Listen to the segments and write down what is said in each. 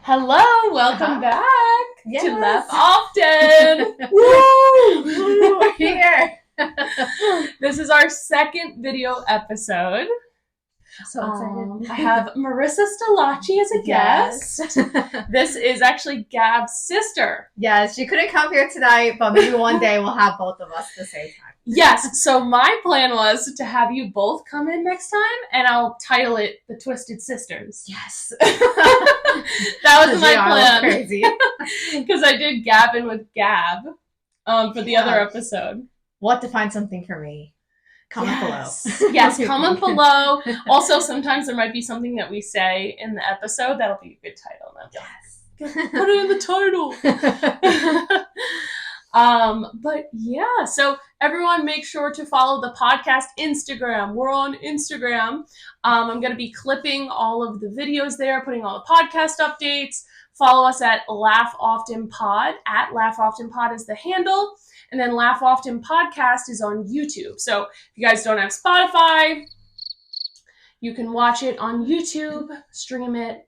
Hello, welcome back Yes. to Laugh Often. Woo! We're here. This is our second video episode. I'm so excited. I have Marissa as a guest. This is actually Gab's sister. Yes, she couldn't come here tonight, but maybe one day we'll have both of us at the same time. Yes, so my plan was to have you both come in next time, and I'll title it The Twisted Sisters. Yes. That was my plan. Crazy. Because I did Gab in with Gab for the other episode. We'll have to find something for me. Comment below. Yes, comment below. Also, sometimes there might be something that we say in the episode that'll be a good title. Yes. Put it in the title. But yeah, so everyone make sure to follow the podcast Instagram. We're on Instagram. I'm going to be clipping all of the videos there, putting all the podcast updates. Follow us at laughoftenpod. At laughoftenpod is the handle. And then Laugh Often Podcast is on YouTube. So if you guys don't have Spotify, you can watch it on YouTube, stream it,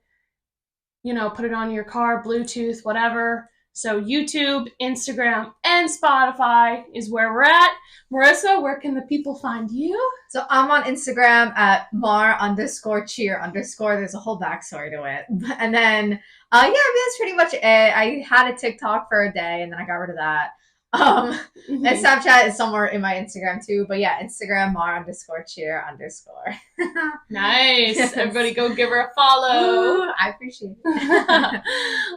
put it on your car, Bluetooth, whatever. So YouTube, Instagram, and Spotify is where we're at. Marissa, where can the people find you? So I'm on Instagram at mar_cheer_. There's a whole backstory to it. And then, that's pretty much it. I had a TikTok for a day, and then I got rid of that. And Snapchat is somewhere in my Instagram too, but yeah, Instagram mar_cheer_. Nice. Yes. Everybody go give her a follow. Ooh, I appreciate it.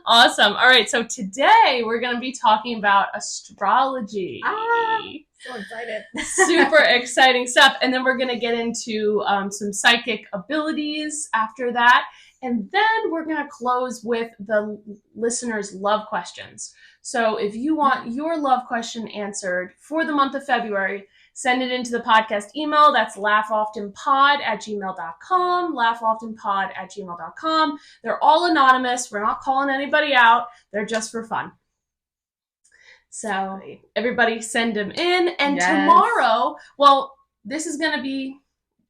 Awesome. All right, so today we're going to be talking about astrology. So excited. Super exciting stuff. And then we're going to get into some psychic abilities after that. And then we're going to close with the listeners' love questions. So if you want your love question answered for the month of February, send it into the podcast email. That's laughoftenpod@gmail.com, laughoftenpod@gmail.com. They're all anonymous. We're not calling anybody out. They're just for fun. So everybody send them in. And tomorrow, this is going to be,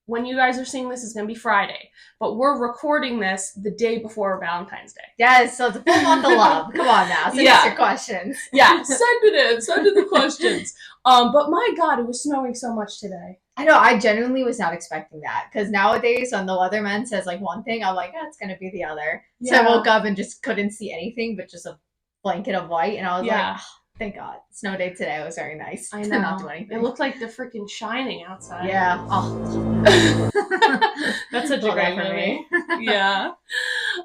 when you guys are seeing this, it's going to be Friday. But we're recording this the day before Valentine's Day. Yes, so it's a full month of love. Come on now, send us your questions. Yeah, send it in. Send in the questions. But my God, it was snowing so much today. I know, I genuinely was not expecting that. Because nowadays, when the weatherman says one thing, I'm like, it's going to be the other. Yeah. So I woke up and just couldn't see anything but just a blanket of white. And I was like, thank God. Snow day today was very nice. I know. To not do anything. It looked like the freaking Shining outside. Yeah. Oh. That's such a great movie. Yeah.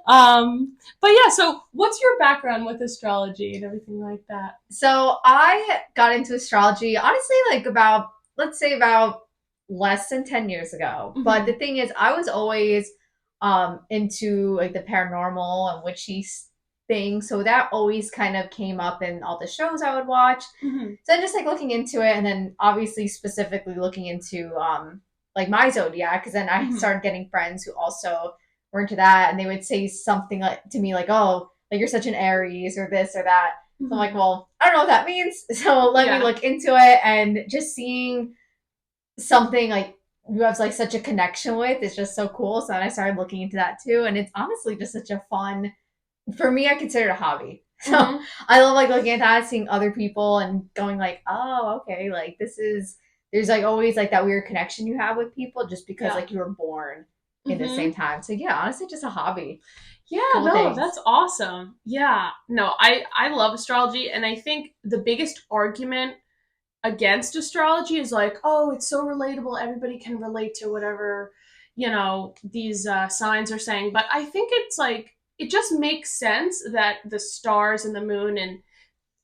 But yeah, so what's your background with astrology and everything like that? So I got into astrology, honestly, about less than 10 years ago. Mm-hmm. But the thing is, I was always into the paranormal and witchy thing, so that always kind of came up in all the shows I would watch. Mm-hmm. So I'm just looking into it, and then obviously specifically looking into my zodiac, because then I started getting friends who also were into that, and they would say something to me oh, you're such an Aries or this or that. Mm-hmm. So I'm like, well, I don't know what that means, so let me look into it, and just seeing something you have such a connection with is just so cool. So then I started looking into that too, and it's honestly just such a fun, for me, I consider it a hobby. So I love looking at that, seeing other people and going oh, okay, there's always that weird connection you have with people just because you were born in the same time. So yeah, honestly, just a hobby. Yeah, cool, that's awesome. Yeah, no, I love astrology, and I think the biggest argument against astrology is oh, it's so relatable, everybody can relate to whatever these signs are saying. But I think it's it just makes sense that the stars and the moon and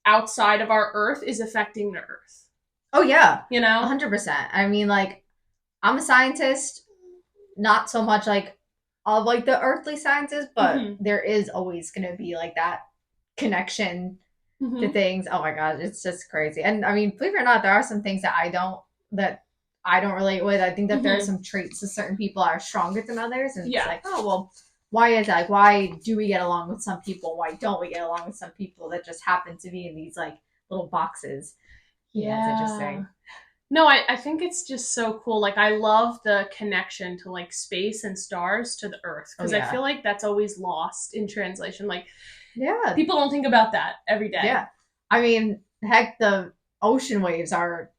outside of our Earth is affecting the Earth. Oh yeah, 100%. I mean, I'm a scientist, not so much all of the earthly sciences, but there is always going to be that connection to things. Oh my God, it's just crazy. And I mean, believe it or not, there are some things that I don't relate with. I think that there are some traits that certain people are stronger than others, and it's oh well, why is that? Why do we get along with some people? Why don't we get along with some people that just happen to be in these little boxes? Yeah, it's interesting. No, I think it's just so cool. Like, I love the connection to like space and stars to the earth Oh because I yeah. feel like that's always lost in translation. Like, Yeah. people don't think about that every day. Yeah. I mean, heck, the ocean waves are,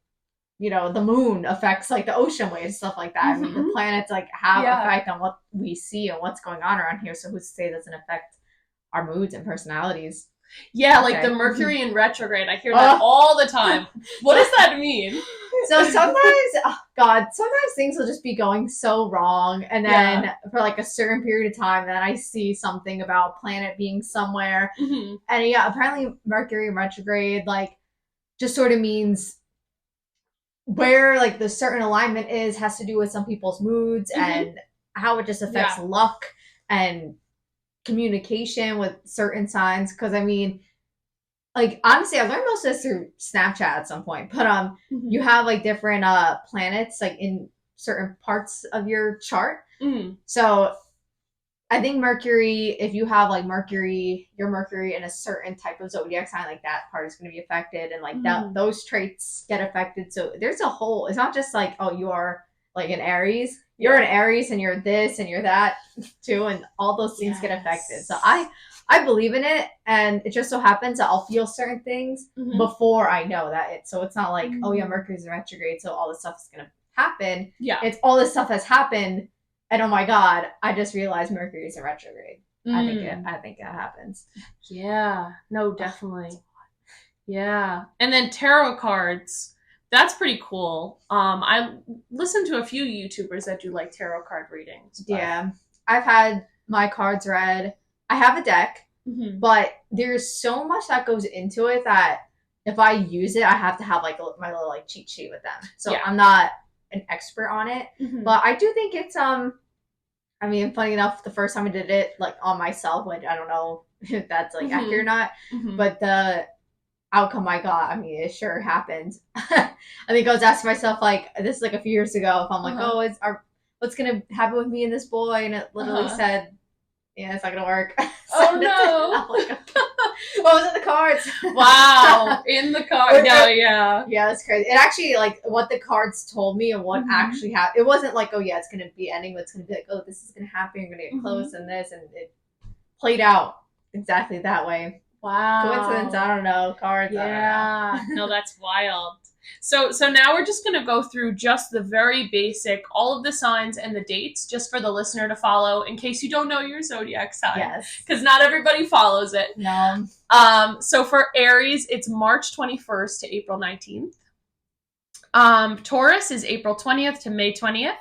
the moon affects like the ocean waves, stuff like that. I mean, the Mm-hmm. planets like have Yeah. effect on what we see and what's going on around here. So who's to say it doesn't affect our moods and personalities? Yeah, like the Okay. Mercury in retrograde. I hear that Oh. all the time. What does that mean? So sometimes, oh God, sometimes things will just be going so wrong. And Yeah. then for like a certain period of time, then I see something about a planet being somewhere. Mm-hmm. And yeah, apparently Mercury in retrograde, like, just sort of means where like the certain alignment is has to do with some people's moods Mm-hmm. and how it just affects Yeah. luck and communication with certain signs. Because I mean, like honestly, I learned most of this through Snapchat at some point. But Mm-hmm. you have like different planets like in certain parts of your chart. Mm-hmm. So I think Mercury, if you have like your Mercury in a certain type of zodiac sign, like that part is going to be affected, and like that Mm-hmm. those traits get affected. So there's a whole. It's not just like, oh, you are like an Aries. You're an Aries, and you're this, and you're that too, and all those things get affected. So Yes. I believe in it, and it just so happens that I'll feel certain things Mm-hmm. before I know that it. So it's not like, oh yeah, Mm-hmm. Mercury's in retrograde, so all this stuff is going to happen. Yeah. It's all this stuff has happened, and oh my God, I just realized Mercury's in retrograde. I think it happens. Yeah. No, definitely. Yeah. And then tarot cards. That's pretty cool. I listened to a few YouTubers that do like tarot card readings, but Yeah. I've had my cards read. I have a deck, mm-hmm. but there's so much that goes into it that if I use it, I have to have like my little like cheat sheet with them. So Yeah. I'm not an expert on it, Mm-hmm. but I do think it's I mean, funny enough, the first time I did it like on myself, which I don't know if that's like accurate or not, Mm-hmm. but the outcome I got, I mean, it sure happened. I think I was asking myself like this is like a few years ago if I'm like, oh, what's gonna happen with me and this boy, and it literally said, yeah, it's not gonna work. Oh no! Like, okay. What was in the cards? Wow, in the card. No, yeah. Yeah, that's crazy. It actually like what the cards told me and what actually happened. It wasn't like, oh yeah, it's gonna be ending, but it's gonna be like, oh, this is gonna happen. You're gonna get close and this, and it played out exactly that way. Wow. Coincidence? I don't know. Cards? Yeah. I don't know. No, that's wild. So now we're just going to go through just the very basic, all of the signs and the dates, just for the listener to follow in case you don't know your zodiac sign. Yes. Because not everybody follows it. No. So for Aries, it's March 21st to April 19th. Taurus is April 20th to May 20th.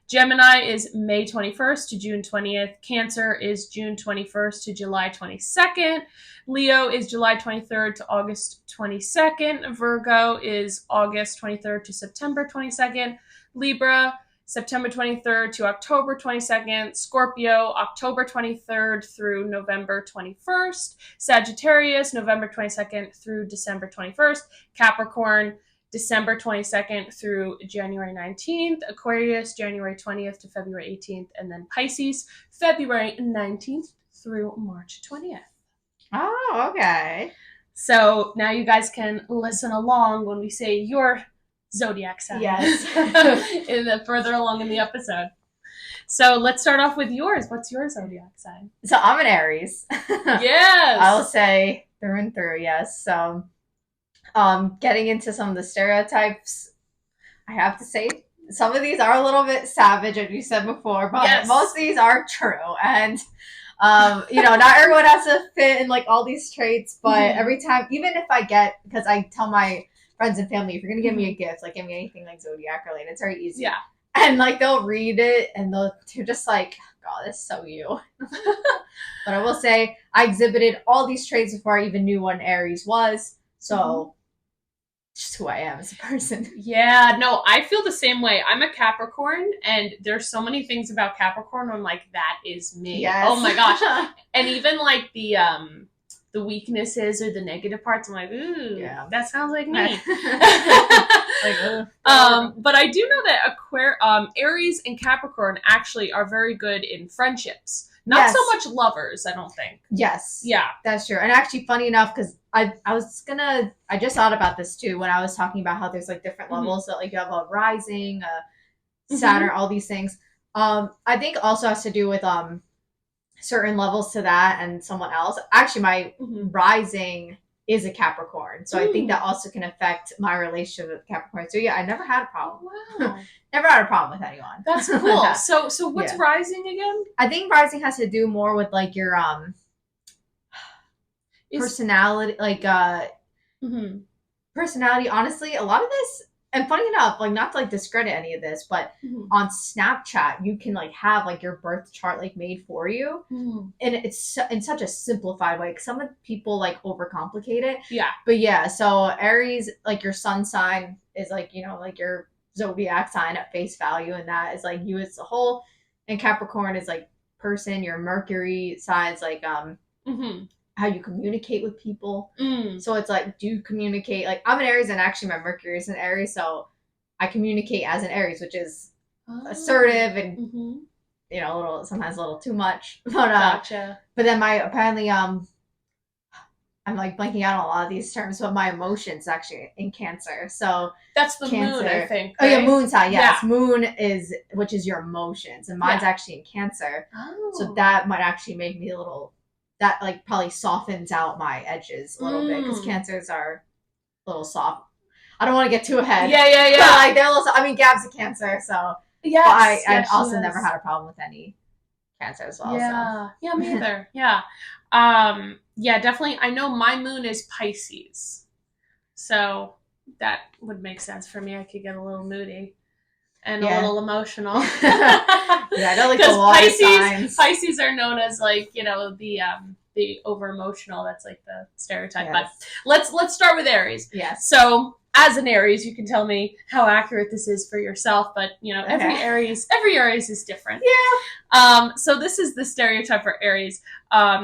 Gemini is May 21st to June 20th. Cancer is June 21st to July 22nd. Leo is July 23rd to August 22nd. Virgo is August 23rd to September 22nd. Libra, September 23rd to October 22nd. Scorpio, October 23rd through November 21st. Sagittarius, November 22nd through December 21st. Capricorn, December 22nd through January 19th, Aquarius, January 20th to February 18th, and then Pisces, February 19th through March 20th. Oh, okay. So now you guys can listen along when we say your zodiac sign. Yes. Further along in the episode. So let's start off with yours. What's your zodiac sign? So I'm an Aries. Yes. I'll say through and through, yes. So getting into some of the stereotypes, I have to say some of these are a little bit savage, as you said before, but most of these are true. And not everyone has to fit in like all these traits, but every time, even if I get, because I tell my friends and family, if you're gonna give me a gift, like give me anything like zodiac related, it's very easy. Yeah. And like they'll read it and they're just like, God, that's so you. But I will say I exhibited all these traits before I even knew what an Aries was. So just who I am as a person. Yeah, no, I feel the same way. I'm a Capricorn, and there's so many things about Capricorn where I'm like, that is me. Yes. Oh my gosh. And even like the weaknesses or the negative parts, I'm like, ooh, that sounds like me. But I do know that Aries and Capricorn actually are very good in friendships. Not so much lovers, I don't think. Yes. Yeah. That's true. And actually, funny enough, because I just thought about this too when I was talking about how there's like different levels. So like you have a rising, a Saturn, all these things. I think also has to do with certain levels to that and someone else. Actually, my rising is a Capricorn, so I think that also can affect my relationship with Capricorn. So yeah, I never had a problem. Wow. Never had a problem with anyone. That's cool. So what's rising again? I think rising has to do more with like your personality, like personality. Honestly, a lot of this, and funny enough, like not to like discredit any of this, but on Snapchat you can like have like your birth chart like made for you, and it's in such a simplified way. Some of people like overcomplicate it. Yeah. But yeah, so Aries, like your sun sign is like, you know, like your zodiac sign at face value, and that is like you as a whole, and Capricorn is like person. Your Mercury sign's like how you communicate with people. So it's like, do you communicate, like I'm an Aries, and actually my Mercury is an Aries, so I communicate as an Aries, which is assertive and you know, a little, sometimes a little too much. But gotcha. But then my apparently I'm like blanking out on a lot of these terms, but my emotions actually in Cancer. So that's the Cancer. Moon, I think. Right? Oh yeah, moon sign. Yes, moon is, which is your emotions, and mine's actually in Cancer. So that might actually make me a little, that like probably softens out my edges a little bit, because Cancers are a little soft. I don't want to get too ahead. Yeah. Like they're a little. I mean, Gab's a Cancer, so yes. I also never had a problem with any Cancer as well. Yeah. So. Yeah, me either. Yeah. Yeah, definitely. I know my moon is Pisces, so that would make sense for me. I could get a little moody and a little emotional. I don't like the water signs. Pisces are known as like, you know, the over emotional. That's like the stereotype. Yes. But let's start with Aries. Yes. So as an Aries, you can tell me how accurate this is for yourself, but you know, every Aries is different. Yeah. So this is the stereotype for Aries.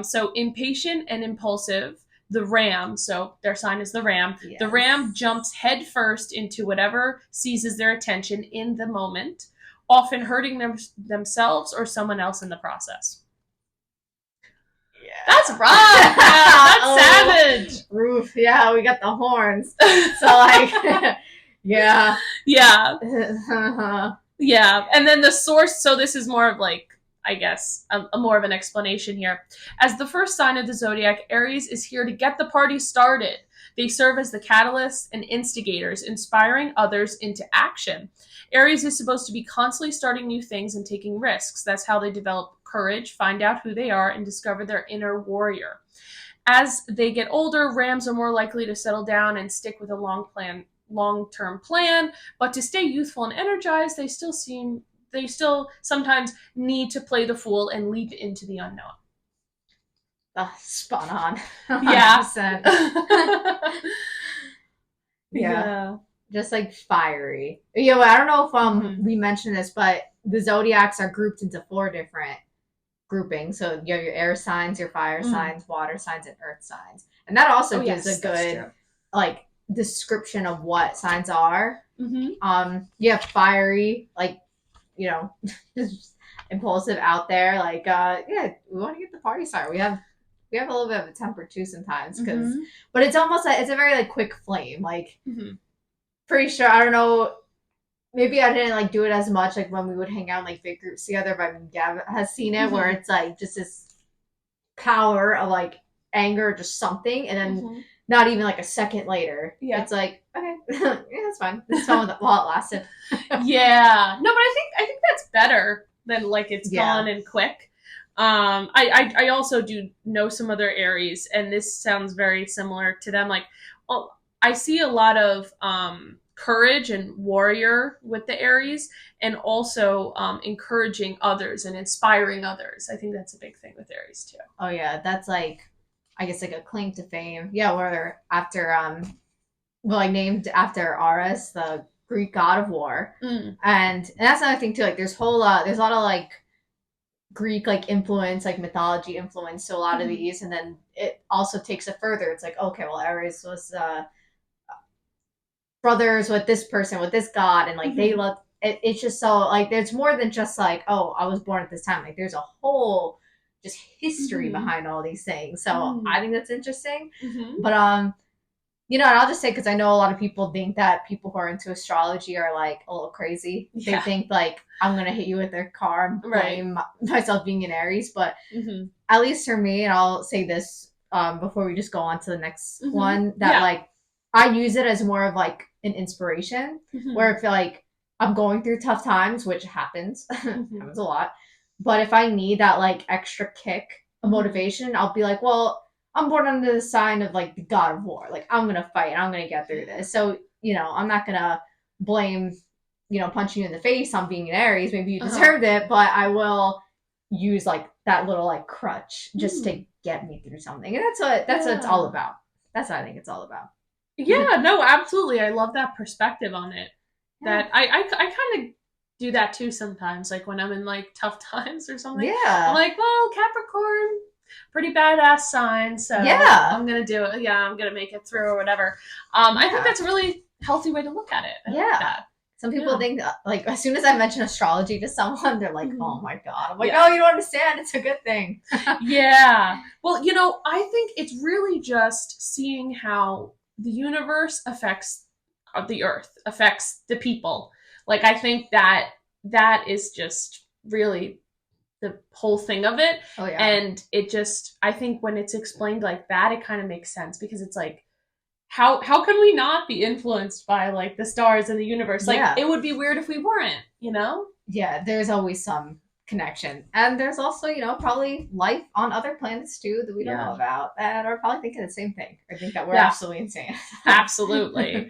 So impatient and impulsive. The ram, so their sign is the ram. Yes. The ram jumps headfirst into whatever seizes their attention in the moment, often hurting themselves or someone else in the process. Yeah. That's rough. That's savage. Roof. Yeah, we got the horns. So like, yeah. Yeah. Yeah. And then the source, so this is more of like, I guess, a more of an explanation here. As the first sign of the zodiac, Aries is here to get the party started. They serve as the catalysts and instigators, inspiring others into action. Aries is supposed to be constantly starting new things and taking risks. That's how they develop courage, find out who they are, and discover their inner warrior. As they get older, Rams are more likely to settle down and stick with a long-term plan, but to stay youthful and energized, they still sometimes need to play the fool and leap into the unknown. Oh, spot on. 100%. Yeah. Just like fiery. Yeah, well, I don't know if we mentioned this, but the zodiacs are grouped into 4 different groupings. So you have your air signs, your fire signs, water signs, and earth signs. And that also gives a good like description of what signs are. You have fiery, like, you know, just impulsive, out there, like we want to get the party started. We have a little bit of a temper too sometimes, because but it's almost like it's a very like quick flame, like pretty sure, I don't know, maybe I didn't like do it as much like when we would hang out in like big groups together, but Gab has seen it where it's like just this power of like anger, just something, and then not even like a second later, it's like, okay, yeah, that's fine. This is fun while it lasted. Yeah. No, but I think that's better than like it's gone and quick. I also do know some other Aries, and this sounds very similar to them. Like, I see a lot of courage and warrior with the Aries, and also encouraging others and inspiring others. I think that's a big thing with Aries too. Oh yeah, that's like, I guess, like a claim to fame. Yeah, where after like named after Ares, the Greek god of war, and that's another thing too. Like there's a lot of like Greek like influence, like mythology influence to a lot of these, and then it also takes it further. It's like, okay, well, Ares was brothers with this person, with this god, and like they love it. It's just so like there's more than just like, oh, I was born at this time. Like there's a whole just history behind all these things. So I think that's interesting. But and I'll just say, because I know a lot of people think that people who are into astrology are like a little crazy. They think like I'm gonna hit you with their car and blame myself being an Aries. But at least for me, and I'll say this before we just go on to the next one, that like I use it as more of like an inspiration, where I feel like I'm going through tough times, which happens, happens a lot. But if I need that like extra kick of motivation, I'll be like, well, I'm born under the sign of like the god of war. Like I'm gonna fight. I'm gonna get through this. So I'm not gonna blame punching you in the face on being an Aries. Maybe you deserved it, but I will use like that little like crutch just to get me through something. And that's what it's all about. That's what I think it's all about. Yeah, no, absolutely. I love that perspective on it. That I kind of do that too sometimes, like when I'm in like tough times or something. I'm like, well, Capricorn, pretty badass sign, so I'm gonna do it. Yeah, I'm gonna make it through or whatever. I think that's a really healthy way to look at it. I like that. Some people think like as soon as I mention astrology to someone, they're like, oh my god. I'm like, oh, you don't understand, it's a good thing. Well, I think it's really just seeing how the universe affects the earth, affects the people. Like I think that is just really the whole thing of it. And it just, I think when it's explained like that, it kind of makes sense, because it's like, how can we not be influenced by like the stars and the universe? Like it would be weird if we weren't, Yeah, there's always some connection. And there's also, probably life on other planets too that we don't know about, that are probably thinking the same thing. I think that we're absolutely insane. Absolutely.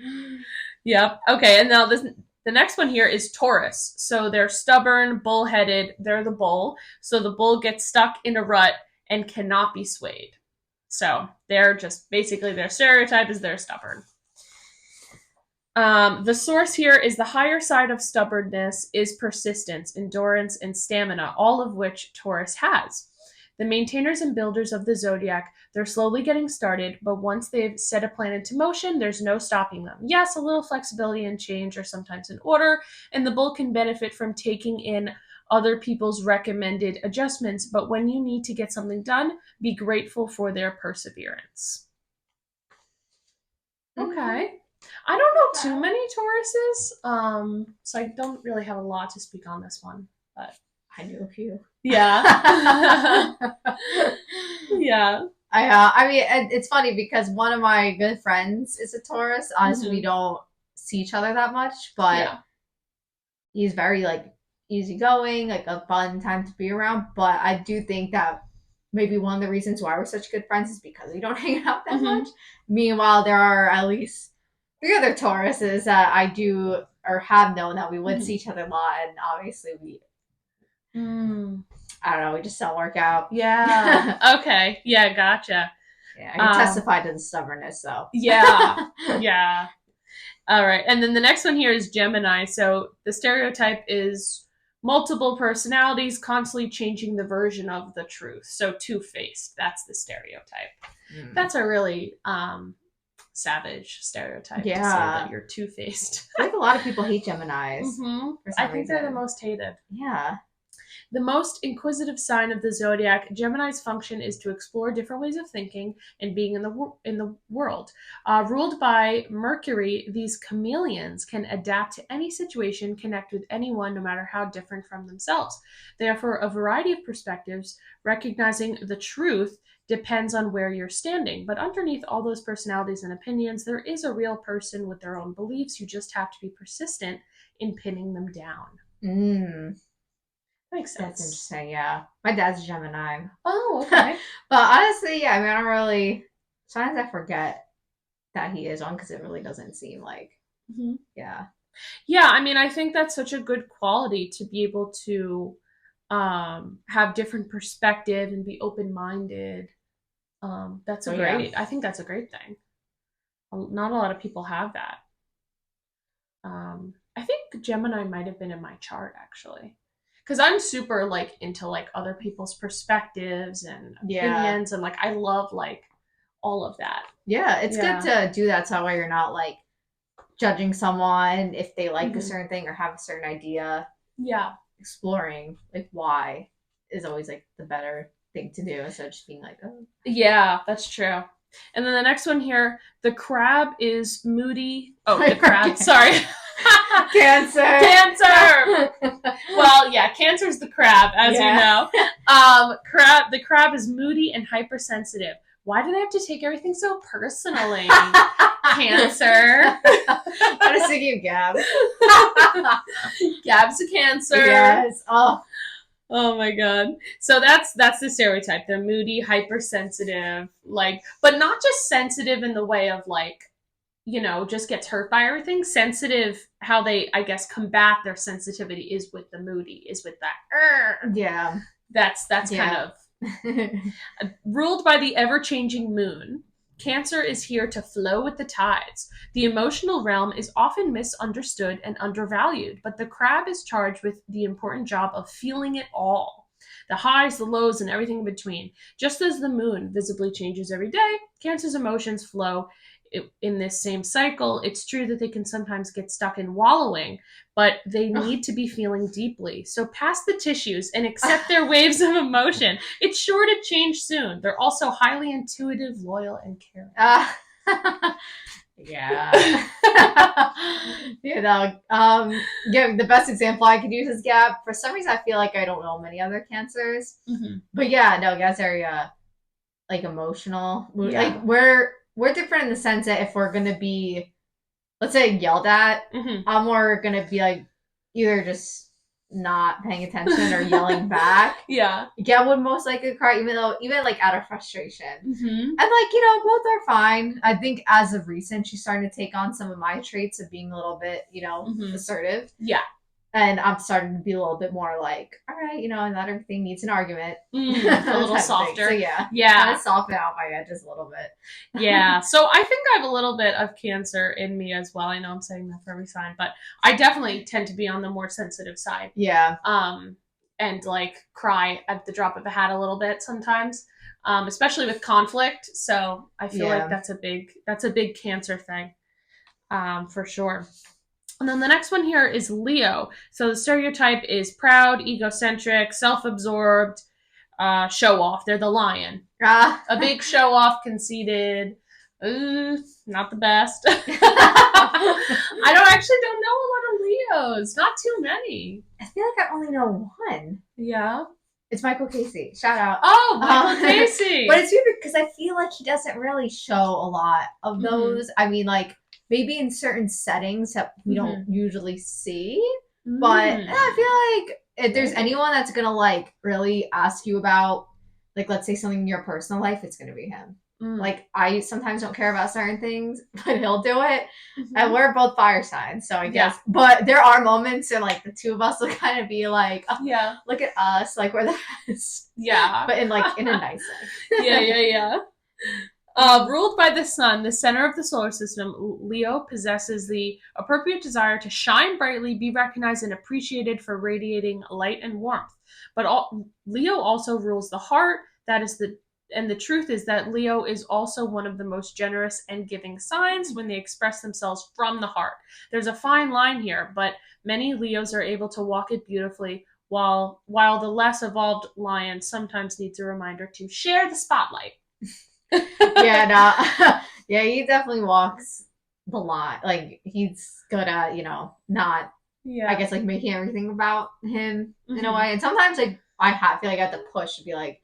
Yep. Okay, and now the next one here is Taurus. So they're stubborn, bullheaded. They're the bull. So the bull gets stuck in a rut and cannot be swayed. So they're just basically, their stereotype is they're stubborn. The source here is the higher side of stubbornness is persistence, endurance, and stamina, all of which Taurus has. The maintainers and builders of the zodiac, they're slowly getting started, but once they've set a plan into motion, there's no stopping them. Yes, a little flexibility and change are sometimes in order, and the bull can benefit from taking in other people's recommended adjustments, but when you need to get something done, be grateful for their perseverance. Okay. I don't know too many Tauruses, so I don't really have a lot to speak on this one, but I knew a few. Yeah. Yeah. I mean, it's funny because one of my good friends is a Taurus. Honestly, we don't see each other that much, but he's very like easygoing, like a fun time to be around. But I do think that maybe one of the reasons why we're such good friends is because we don't hang out that much. Meanwhile, there are at least 3 other Tauruses that I do or have known that we would see each other a lot, and obviously we I don't know, we just don't work out. Yeah. Okay. Yeah, gotcha. Yeah, I can testify to the stubbornness, so. Yeah. Yeah. All right. And then the next one here is Gemini. So the stereotype is multiple personalities, constantly changing the version of the truth. So two-faced. That's the stereotype. That's a really savage stereotype to say that you're two-faced. I think a lot of people hate Geminis. I think they're the most hated. Yeah. The most inquisitive sign of the zodiac, Gemini's function is to explore different ways of thinking and being in the world. Ruled by Mercury, these chameleons can adapt to any situation, connect with anyone, no matter how different from themselves. They offer a variety of perspectives. Recognizing the truth depends on where you're standing. But underneath all those personalities and opinions, there is a real person with their own beliefs. You just have to be persistent in pinning them down. Makes sense. That's interesting, yeah. My dad's a Gemini. Oh, okay. But honestly, yeah, I mean, I don't really... Sometimes I forget that he is one because it really doesn't seem like... Yeah. Yeah, I mean, I think that's such a good quality to be able to have different perspective and be open-minded. That's a great... I think that's a great thing. Not a lot of people have that. I think Gemini might have been in my chart, actually. Because I'm super like into like other people's perspectives and opinions, and like I love like all of that. Yeah, it's good to do that so that way you're not like judging someone if they like a certain thing or have a certain idea. Yeah. Exploring like why is always like the better thing to do instead of just being like, oh. Yeah, that's true. And then the next one here, the crab is moody. Oh, the crab. Sorry. Cancer. Cancer. Well, yeah, Cancer's the crab, as you know. The crab is moody and hypersensitive. Why do they have to take everything so personally? Cancer. I was thinking of Gab. Gab's a Cancer. Yes. Oh my god. So that's the stereotype. They're moody, hypersensitive, like, but not just sensitive in the way of like, you know, just gets hurt by everything. Sensitive, how they, I guess, combat their sensitivity is with the moody, is with that. Yeah. That's kind of ruled by the ever-changing moon. Cancer is here to flow with the tides. The emotional realm is often misunderstood and undervalued, but the crab is charged with the important job of feeling it all. The highs, the lows, and everything in between. Just as the moon visibly changes every day, Cancer's emotions flow in this same cycle. It's true that they can sometimes get stuck in wallowing, but they need to be feeling deeply. So pass the tissues and accept their waves of emotion. It's sure to change soon. They're also highly intuitive, loyal, and caring. Yeah. You know, the best example I could use is Gab. For some reason, I feel like I don't know many other Cancers. Mm-hmm. But yeah, no, Gab's very like emotional. Yeah. Like we're different in the sense that if we're gonna be, let's say, yelled at, I'm more gonna be like either just not paying attention or yelling back. Yeah. Gab would most likely cry, even like out of frustration. Mm-hmm. And like, you know, both are fine. I think as of recent, she's starting to take on some of my traits of being a little bit, you know, assertive. Yeah. And I'm starting to be a little bit more like, all right, you know, not everything needs an argument. A little softer. So yeah. Yeah. Kind of soften out my edges a little bit. Yeah. So I think I have a little bit of Cancer in me as well. I know I'm saying that for every sign, but I definitely tend to be on the more sensitive side. Yeah. And like cry at the drop of a hat a little bit sometimes. Especially with conflict. So I feel like that's a big Cancer thing. For sure. And then the next one here is Leo. So the stereotype is proud, egocentric, self-absorbed, show off. They're the lion. A big show off, conceited. Not the best. I don't know a lot of Leos. Not too many. I feel like I only know one. Yeah. It's Michael Casey. Shout out. Oh, Michael Casey. But it's weird because I feel like he doesn't really show a lot of those. I mean, like, maybe in certain settings that we don't usually see. But I feel like if there's anyone that's going to, like, really ask you about, like, let's say something in your personal life, it's going to be him. Like, I sometimes don't care about certain things, but he'll do it. And we're both fire signs, so I guess. But there are moments where, like, the two of us will kind of be like, oh, look at us, like, we're the best. Yeah. But in a nice way. Yeah. Ruled by the sun, the center of the solar system, Leo possesses the appropriate desire to shine brightly, be recognized and appreciated for radiating light and warmth. But Leo also rules the heart. And the truth is that Leo is also one of the most generous and giving signs when they express themselves from the heart. There's a fine line here, but many Leos are able to walk it beautifully, while the less evolved lion sometimes needs a reminder to share the spotlight. Yeah, he definitely walks the line. Like, he's good at, you know, not, I guess, like, making everything about him in a way. And sometimes, like, I feel like I have to push to be like,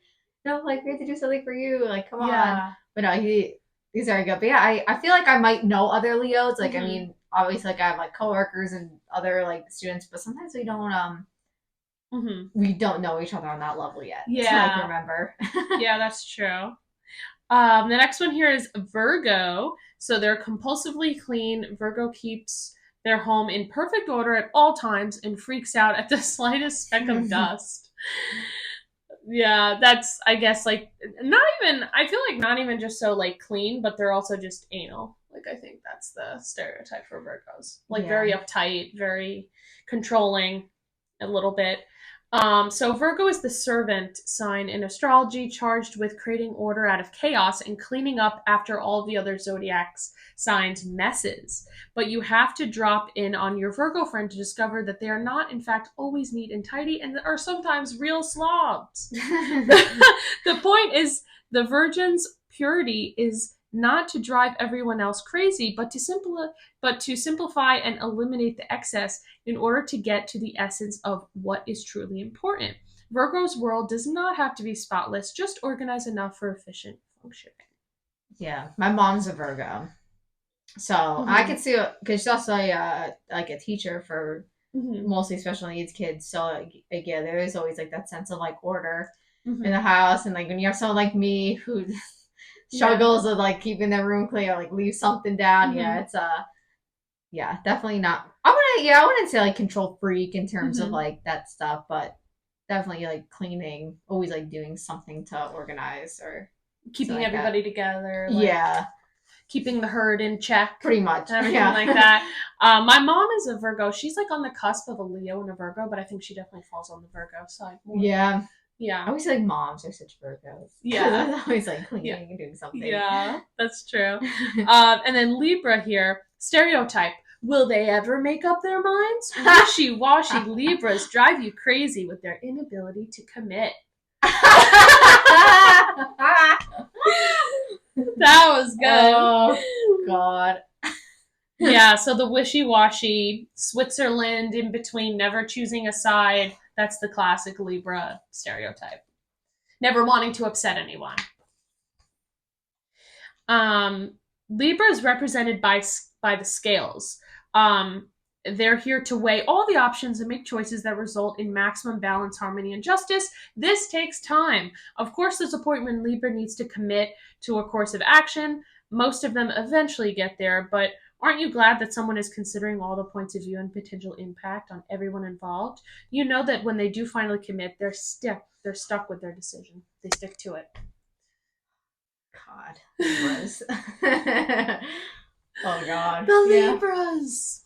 no, like, we have to do something for you. Like, come on. But no, he's very good. But yeah, I feel like I might know other Leos. Like, I mean, obviously, like, I have, like, coworkers and other, like, students, but sometimes we don't, we don't know each other on that level yet. Yeah. To, like, remember. Yeah, that's true. The next one here is Virgo. So they're compulsively clean. Virgo keeps their home in perfect order at all times and freaks out at the slightest speck of dust. Yeah, that's, I guess, like, I feel like not even just so, like, clean, but they're also just anal. Like, I think that's the stereotype for Virgos. Like, very uptight, very controlling a little bit. So Virgo is the servant sign in astrology, charged with creating order out of chaos and cleaning up after all the other zodiac signs' messes. But you have to drop in on your Virgo friend to discover that they are not, in fact, always neat and tidy and are sometimes real slobs. The point is, the Virgin's purity is not to drive everyone else crazy, but to simplify and eliminate the excess in order to get to the essence of what is truly important. Virgo's world does not have to be spotless, just organized enough for efficient functioning. Yeah, my mom's a Virgo, so I can see it because she's also like a teacher for mostly special needs kids. So like yeah, there is always like that sense of like order in the house, and like when you have someone like me who struggles with like keeping their room clean or like leave something down, yeah, it's yeah, definitely not. I wouldn't say like control freak in terms of like that stuff, but definitely like cleaning, always like doing something to organize or keeping everybody together. Yeah. Keeping the herd in check. Pretty much. Everything like that. My mom is a Virgo. She's like on the cusp of a Leo and a Virgo, but I think she definitely falls on the Virgo side more. Yeah. Yeah. I always say like moms are such Virgos. Yeah. They're always like cleaning and doing something. Yeah, that's true. And then Libra here, stereotype. Will they ever make up their minds? Wishy-washy Libras drive you crazy with their inability to commit. That was good. Oh, God. Yeah, so the wishy-washy, Switzerland in between, never choosing a side. That's the classic Libra stereotype. Never wanting to upset anyone. Libra is represented by the scales. They're here to weigh all the options and make choices that result in maximum balance, harmony, and justice. This takes time. Of course, there's a point when Libra needs to commit to a course of action. Most of them eventually get there, but aren't you glad that someone is considering all the points of view and potential impact on everyone involved? You know that when they do finally commit, they're stuck with their decision. They stick to it. God, Libras. Oh God, the Libras.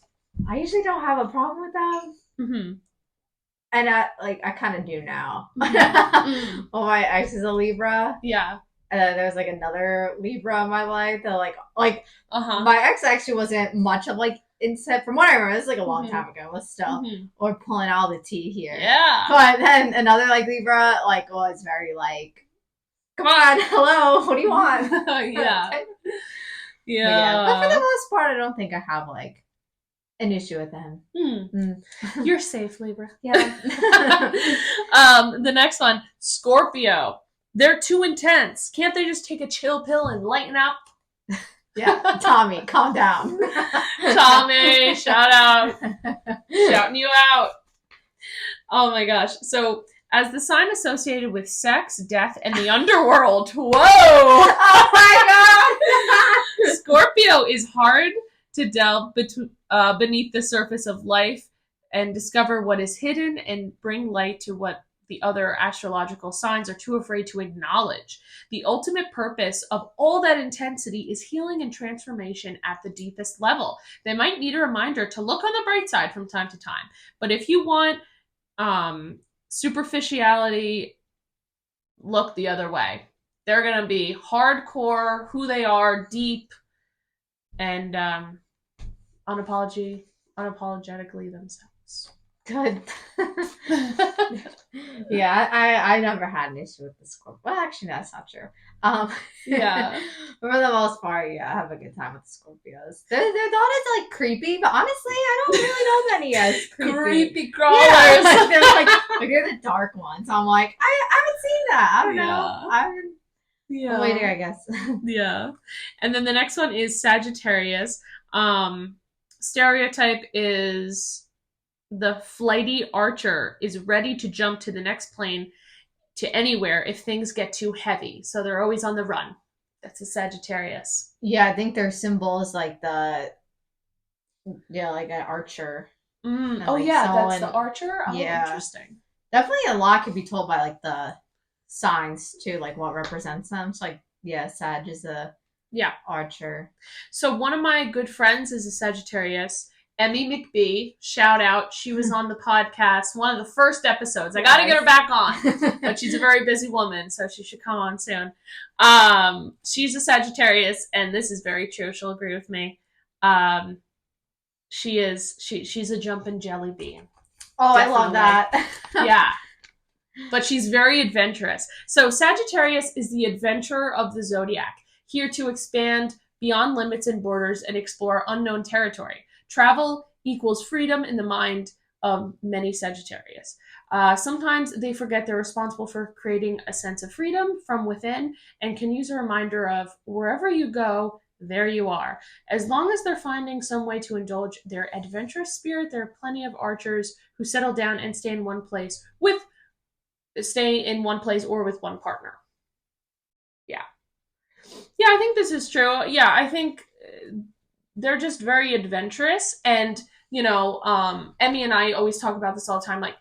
I usually don't have a problem with them, and I kind of do now. Well, my ex is a Libra. Yeah. And then there's like another Libra in my life that my ex actually wasn't much of like inset from what I remember. This is like a long time ago, but still, we're pulling all the tea here. Yeah. But then another like Libra was very like, come on, hello, what do you want? Yeah. Yeah. But for the most part, I don't think I have like an issue with them. You're safe, Libra. Yeah. The next one, Scorpio. They're too intense. Can't they just take a chill pill and lighten up? Yeah. Tommy, calm down. Tommy, shout out. Shouting you out. Oh my gosh. So, as the sign associated with sex, death, and the underworld. Whoa! Oh my God! Scorpio is hard to delve beneath the surface of life and discover what is hidden and bring light to what the other astrological signs are too afraid to acknowledge. The ultimate purpose of all that intensity is healing and transformation at the deepest level. They might need a reminder to look on the bright side from time to time. But if you want superficiality, look the other way. They're going to be hardcore, who they are, deep, and unapologetically themselves. Good. Yeah, I never had an issue with the Scorpio. Well, actually, that's not true. Yeah. But for the most part, yeah, I have a good time with the Scorpios. They're not as like creepy, but honestly, I don't really know many as creepy crawlers. Yeah, they're the dark ones. I'm like, I haven't seen that. I don't know. I haven't. Yeah. Waiting, I guess. Yeah. And then the next one is Sagittarius. Stereotype is the flighty archer is ready to jump to the next plane to anywhere if things get too heavy. So they're always on the run. That's a Sagittarius. Yeah, I think their symbol is like like an archer. Oh yeah, that's the archer? Oh, yeah. Interesting. Definitely a lot could be told by like the signs too, like what represents them. So like, yeah, Sag is a archer. So one of my good friends is a Sagittarius, Emmy McBee, shout out. She was on the podcast, one of the first episodes. I got to get her back on, but she's a very busy woman, so she should come on soon. She's a Sagittarius, and this is very true. She'll agree with me. She's a jumping jelly bean. Oh, definitely. I love that. Yeah. But she's very adventurous. So Sagittarius is the adventurer of the zodiac, here to expand beyond limits and borders and explore unknown territory. Travel equals freedom in the mind of many Sagittarius. Sometimes they forget they're responsible for creating a sense of freedom from within and can use a reminder of wherever you go, there you are. As long as they're finding some way to indulge their adventurous spirit, there are plenty of archers who settle down and stay in one place or with one partner. Yeah. Yeah, I think this is true. Yeah, I think they're just very adventurous. And, Emmy and I always talk about this all the time. Like,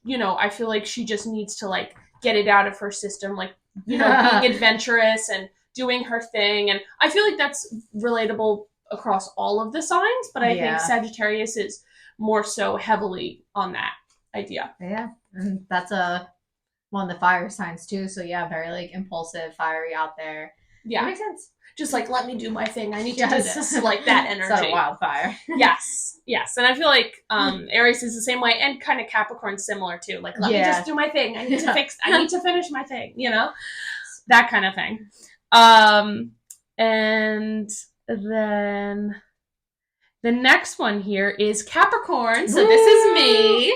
I feel like she just needs to, like, get it out of her system. Like, being adventurous and doing her thing. And I feel like that's relatable across all of the signs. But I think Sagittarius is more so heavily on that idea. Yeah. And that's one of the fire signs too. So yeah, very like impulsive, fiery out there. Yeah. That makes sense. Just like, let me do my thing. I need to do this. Like that energy. It's like wildfire. Yes. And I feel like Aries is the same way, and kind of Capricorn's similar too. Like, let me just do my thing. I need to finish my thing, that kind of thing. And then the next one here is Capricorn. So this is me.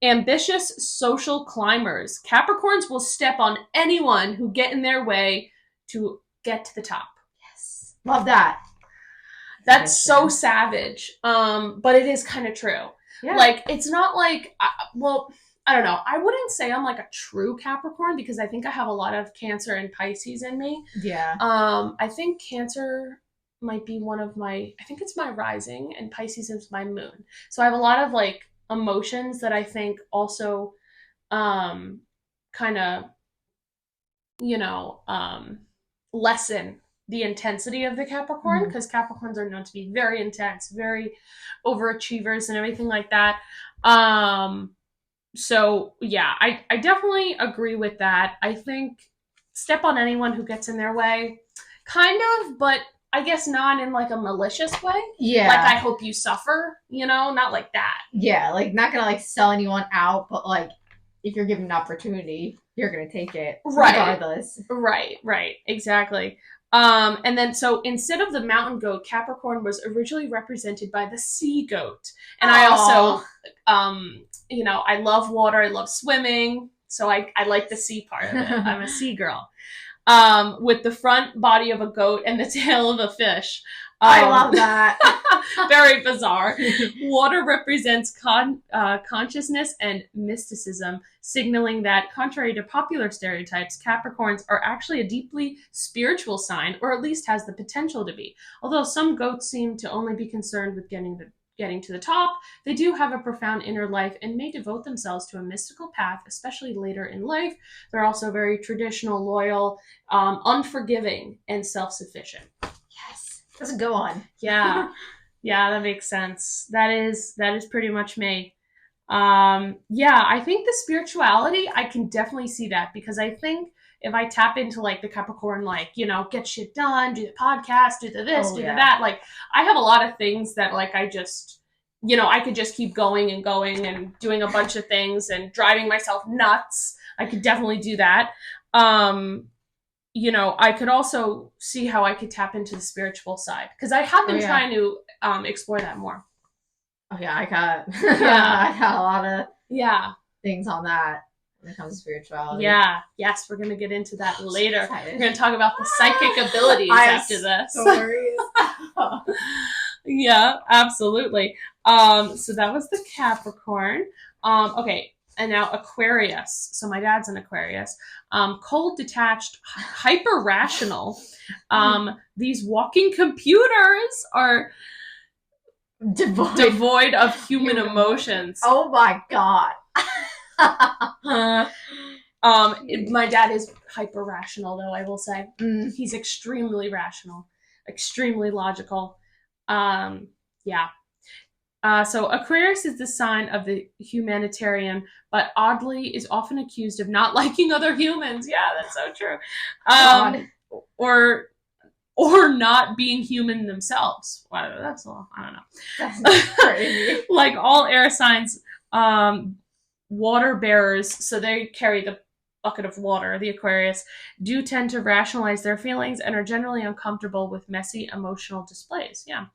Ambitious social climbers. Capricorns will step on anyone who get in their way to get to the top. Yes. Love that. That's so savage. But it is kind of true. Yeah. Like, it's not like, I don't know. I wouldn't say I'm like a true Capricorn because I think I have a lot of Cancer and Pisces in me. Yeah. I think Cancer might be I think it's my rising, and Pisces is my moon. So I have a lot of like emotions that I think also kind of lessen the intensity of the Capricorn, because Capricorns are known to be very intense, very overachievers and everything like that. So yeah, I definitely agree with that. I think step on anyone who gets in their way, kind of, but I guess not in like a malicious way. Yeah. Like, I hope you suffer, not like that. Yeah, like not gonna like sell anyone out, but like if you're given an opportunity, you're gonna take it regardless. Right, exactly. And then so instead of the mountain goat, Capricorn was originally represented by the sea goat. And I also I love water, I love swimming, so I like the sea part of it. I'm a sea girl. With the front body of a goat and the tail of a fish. I love that. Very bizarre. Water represents consciousness and mysticism, signaling that, contrary to popular stereotypes, Capricorns are actually a deeply spiritual sign, or at least has the potential to be. Although some goats seem to only be concerned with getting to the top, they do have a profound inner life and may devote themselves to a mystical path, especially later in life. They're also very traditional, loyal, unforgiving, and self-sufficient. Yes. Doesn't go on. Yeah. Yeah, that makes sense. That is pretty much me. I think the spirituality, I can definitely see that, because I think if I tap into like the Capricorn, like, get shit done, do the podcast, do the this, do the that, like I have a lot of things that like I just, I could just keep going and doing a bunch of things and driving myself nuts. I could definitely do that. I could also see how I could tap into the spiritual side, because I have been trying to explore that more. Oh yeah, I got a lot of things on that when it comes to spirituality. Yeah, yes, we're gonna get into that later. We're gonna talk about the psychic abilities after this. Stories. Yeah, absolutely. So that was the Capricorn. Okay. And now Aquarius. So my dad's an Aquarius. Cold, detached, hyper rational. These walking computers are devoid of human emotions. Oh my God. My dad is hyper rational, though, I will say. He's extremely rational, extremely logical. Yeah. So Aquarius is the sign of the humanitarian, but oddly is often accused of not liking other humans. Yeah, that's so true. God. Or not being human themselves. Wow, that's a I don't know. That's crazy. Like all air signs, water bearers, so they carry the bucket of water, the Aquarius, do tend to rationalize their feelings and are generally uncomfortable with messy emotional displays. Yeah.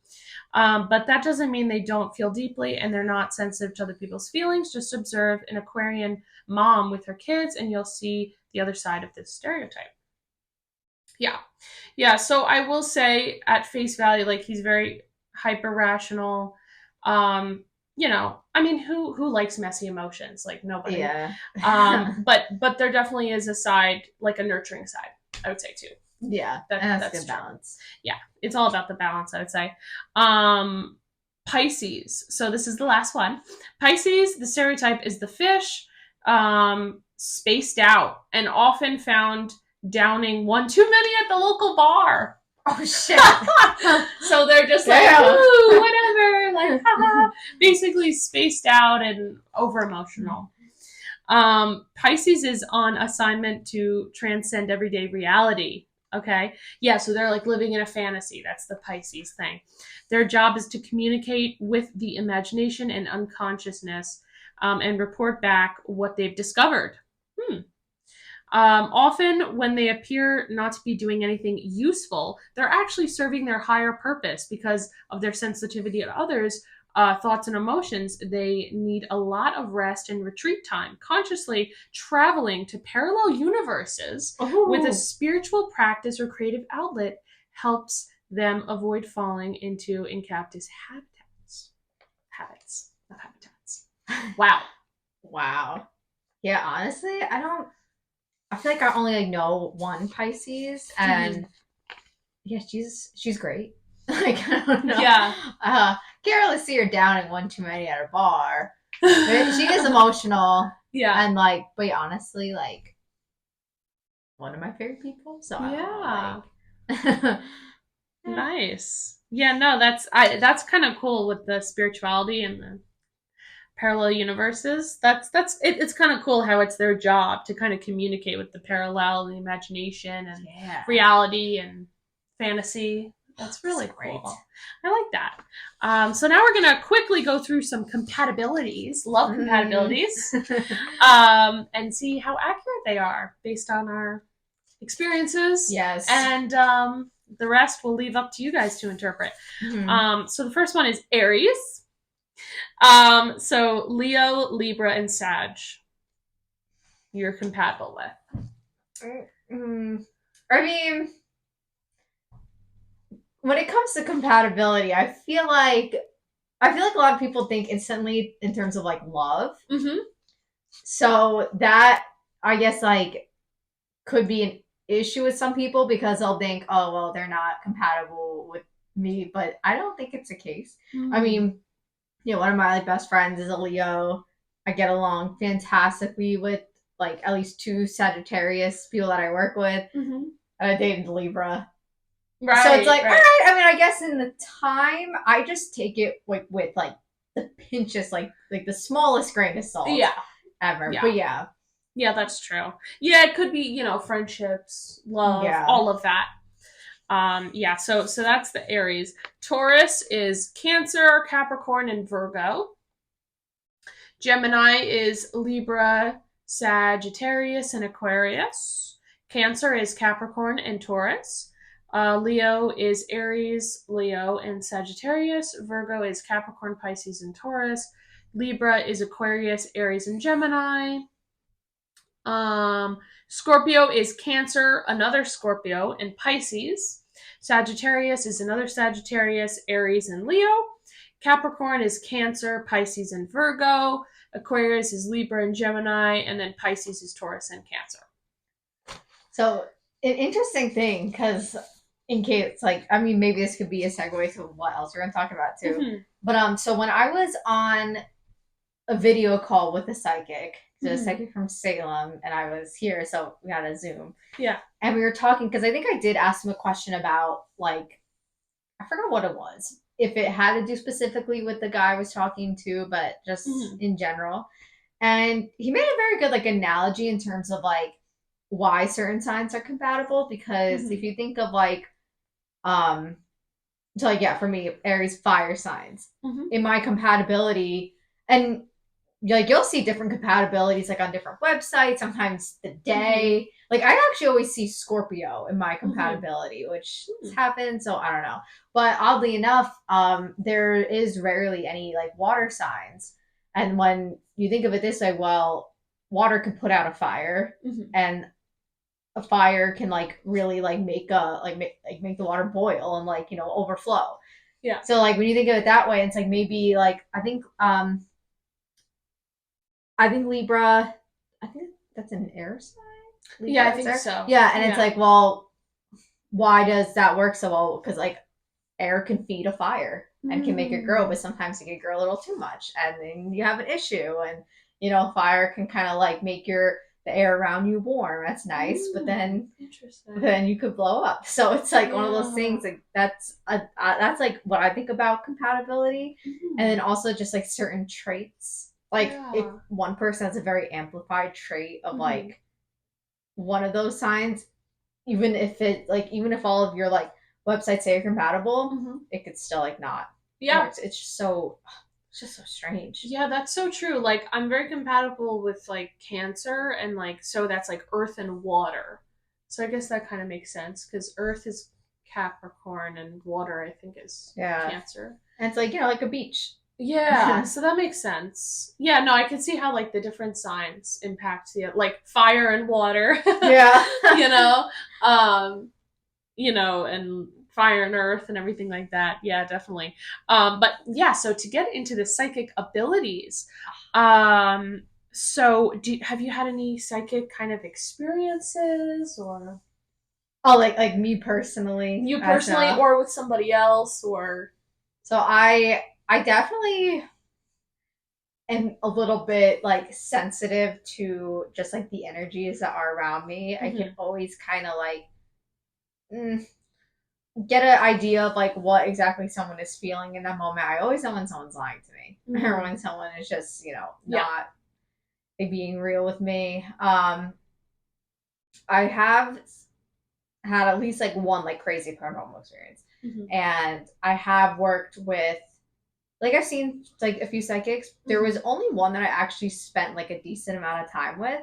But that doesn't mean they don't feel deeply and they're not sensitive to other people's feelings. Just observe an Aquarian mom with her kids and you'll see the other side of this stereotype. Yeah. Yeah. So I will say at face value, like he's very hyper rational. Um, I mean, who likes messy emotions? Like nobody. Yeah. But there definitely is a side, like a nurturing side, I would say too. Yeah. That's good true. balance. Yeah. It's all about the balance, I would say. Pisces. So this is the last one. Pisces, the stereotype is the fish, spaced out and often found downing one too many at the local bar. Oh shit. So they're just like, ooh, whatever, like haha. Basically spaced out and over emotional. Pisces is on assignment to transcend everyday reality. Okay. Yeah, so they're like living in a fantasy. That's the Pisces thing. Their job is to communicate with the imagination and unconsciousness, and report back what they've discovered. Often, when they appear not to be doing anything useful, they're actually serving their higher purpose because of their sensitivity to others' thoughts and emotions. They need a lot of rest and retreat time, consciously traveling to parallel universes with a spiritual practice or creative outlet helps them avoid falling into incaptus habitats. Habits, not habitats. Wow. Wow. Yeah, honestly, I feel like I only like know one Pisces, and yeah, she's great. Like I don't know. Yeah. Can't really see her downing one too many at a bar. But she is emotional. Yeah. And like, but honestly, like one of my favorite people. So Yeah. I don't know, like Nice. Yeah, no, that's kind of cool with the spirituality and the parallel universes. It's kind of cool how it's their job to kind of communicate with the parallel, the imagination and reality and fantasy. That's really great. cool. I like that. So now we're gonna quickly go through some compatibilities, love compatibilities, and see how accurate they are based on our experiences. Yes. And the rest we'll leave up to you guys to interpret. So the first one is Aries. So Leo, Libra, and Sag, you're compatible with. I mean, when it comes to compatibility, I feel like a lot of people think instantly in terms of like love. So that I guess like could be an issue with some people because they'll think, oh well, they're not compatible with me, but I don't think it's the case. I mean, one of my like best friends is a Leo. I get along fantastically with like at least two Sagittarius people that I work with. And I dated Libra. Right. So it's like, all right. I mean, I guess in the time, I just take it with like the pinches, like the smallest grain of salt. Yeah. Ever. Yeah. But yeah. Yeah, that's true. Yeah, it could be, friendships, love, all of that. Yeah, so that's the Aries. Taurus is Cancer, Capricorn, and Virgo. Gemini is Libra, Sagittarius, and Aquarius. Cancer is Capricorn and Taurus. Leo is Aries, Leo, and Sagittarius. Virgo is Capricorn, Pisces, and Taurus. Libra is Aquarius, Aries, and Gemini. Scorpio is Cancer, another Scorpio, and Pisces. Sagittarius is another Sagittarius, Aries, and Leo. Capricorn is Cancer, Pisces, and Virgo. Aquarius is Libra and Gemini, and then Pisces is Taurus and Cancer. So an interesting thing, because in case, like, I mean, maybe this could be a segue to what else we're going to talk about too. But so when I was on a video call with a psychic, a psychic from Salem, and I was here, so we had a Zoom. Yeah. And we were talking, because I think I did ask him a question about, like, I forgot what it was. if it had to do specifically with the guy I was talking to, but just in general. And he made a very good like analogy in terms of like why certain signs are compatible, because if you think of like so like yeah, for me, Aries fire signs. In my compatibility, and like you'll see different compatibilities like on different websites, sometimes the day. Like I actually always see Scorpio in my compatibility, which has happened, so I don't know. But oddly enough, there is rarely any like water signs. And when you think of it this way, well, water can put out a fire, and a fire can like really like make make the water boil and like, you know, overflow. Yeah. So like when you think of it that way, it's like maybe like I think Libra, I think that's an air sign. Libra, yeah, I think so. Yeah, and it's like, well, why does that work so well? Because like air can feed a fire and can make it grow, but sometimes it can grow a little too much, and then you have an issue. And you know, fire can kind of like make the air around you warm. That's nice, but then you could blow up. So it's like one of those things. Like that's like what I think about compatibility, and then also just like certain traits. Like if one person has a very amplified trait of like one of those signs, even if all of your like websites say you're compatible, it could still like not. Yeah, it's just so strange. Yeah, that's so true. Like I'm very compatible with like Cancer, and like so that's like earth and water. So I guess that kind of makes sense because earth is Capricorn and water I think is Cancer. And it's like, you know, like a beach. Yeah, so that makes sense. Yeah, no, I can see how like the different signs impact the like fire and water. Yeah. you know, um, and fire and earth and everything like that. Yeah, definitely. But yeah, so to get into the psychic abilities, so have you had any psychic kind of experiences or? Oh, like me personally. You personally, or with somebody else, or? So I definitely am a little bit like sensitive to just like the energies that are around me. I can always kind of like get an idea of like what exactly someone is feeling in that moment. I always know when someone's lying to me, or when someone is just, you know, not being real with me. I have had at least like one like crazy paranormal experience, and I have worked with like I've seen like a few psychics. There was only one that I actually spent like a decent amount of time with.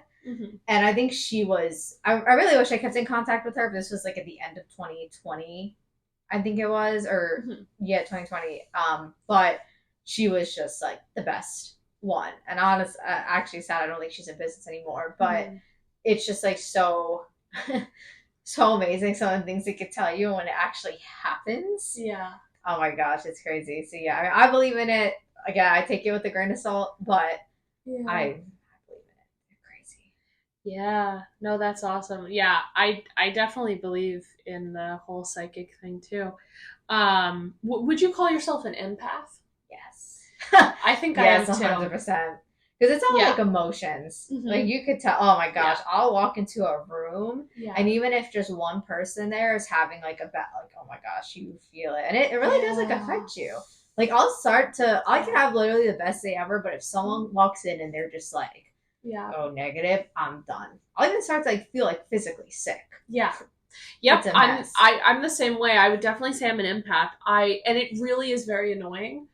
And I think she was, I really wish I kept in contact with her, but this was like at the end of 2020, I think it was, or 2020. But she was just like the best one. And actually sad, I don't think she's in business anymore, but it's just like so, so amazing. Some of the things they could tell you when it actually happens. Yeah. Oh my gosh, it's crazy. So yeah, I believe in it. Again, I take it with a grain of salt, but I believe in it. They're crazy. Yeah, no, that's awesome. Yeah, I definitely believe in the whole psychic thing too. Would you call yourself an empath? Yes. I think I am too. 100%. Because it's all like emotions. Like you could tell, oh my gosh, I'll walk into a room, and even if just one person there is having like a bad, like, oh my gosh, you feel it. And it really does like affect you. Like I can have literally the best day ever, but if someone walks in and they're just like, negative, I'm done. I'll even start to like feel like physically sick. Yeah. Yep, I'm the same way. I would definitely say I'm an empath. And it really is very annoying,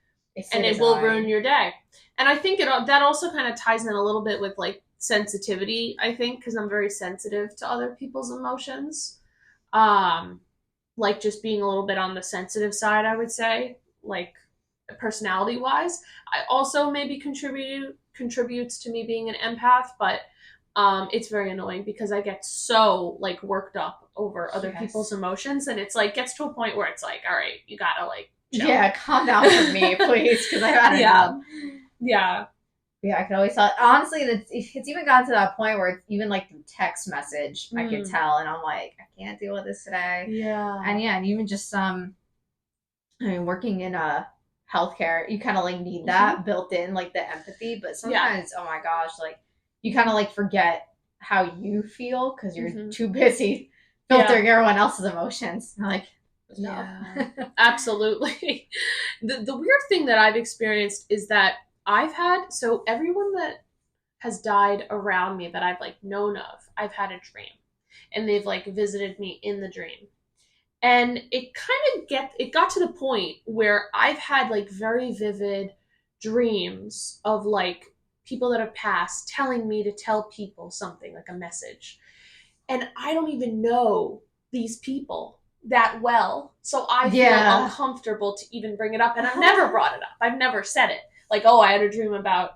and it will ruin your day. And I think that also kind of ties in a little bit with like sensitivity. I think because I'm very sensitive to other people's emotions, like just being a little bit on the sensitive side. I would say, like personality wise, I also maybe contributes to me being an empath, but it's very annoying because I get so like worked up over other people's emotions, and it's like gets to a point where it's like, all right, you gotta like chill. Yeah, calm down for me, please, because I gotta know. Yeah, I can always tell. Honestly, it's even gotten to that point where it's even like through text message, I can tell, and I'm like, I can't deal with this today. Yeah, and even just I mean, working in a healthcare, you kind of like need that built in, like the empathy. But sometimes, oh my gosh, like you kind of like forget how you feel because you're too busy filtering everyone else's emotions. And like, Yeah, absolutely. The weird thing that I've experienced is that so everyone that has died around me that I've like known of, I've had a dream, and they've like visited me in the dream. And it got to the point where I've had like very vivid dreams of like people that have passed telling me to tell people something, like a message. And I don't even know these people that well. So I feel Yeah. uncomfortable to even bring it up. And I've never brought it up. I've never said it. Like, oh, I had a dream about,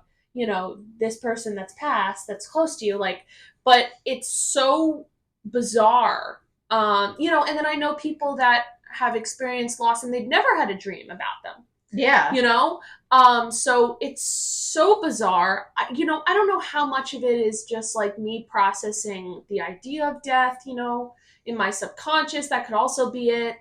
this person that's passed that's close to you. Like, but it's so bizarre. And then I know people that have experienced loss and they've never had a dream about them. Yeah. So it's so bizarre. I don't know how much of it is just like me processing the idea of death, in my subconscious. That could also be it.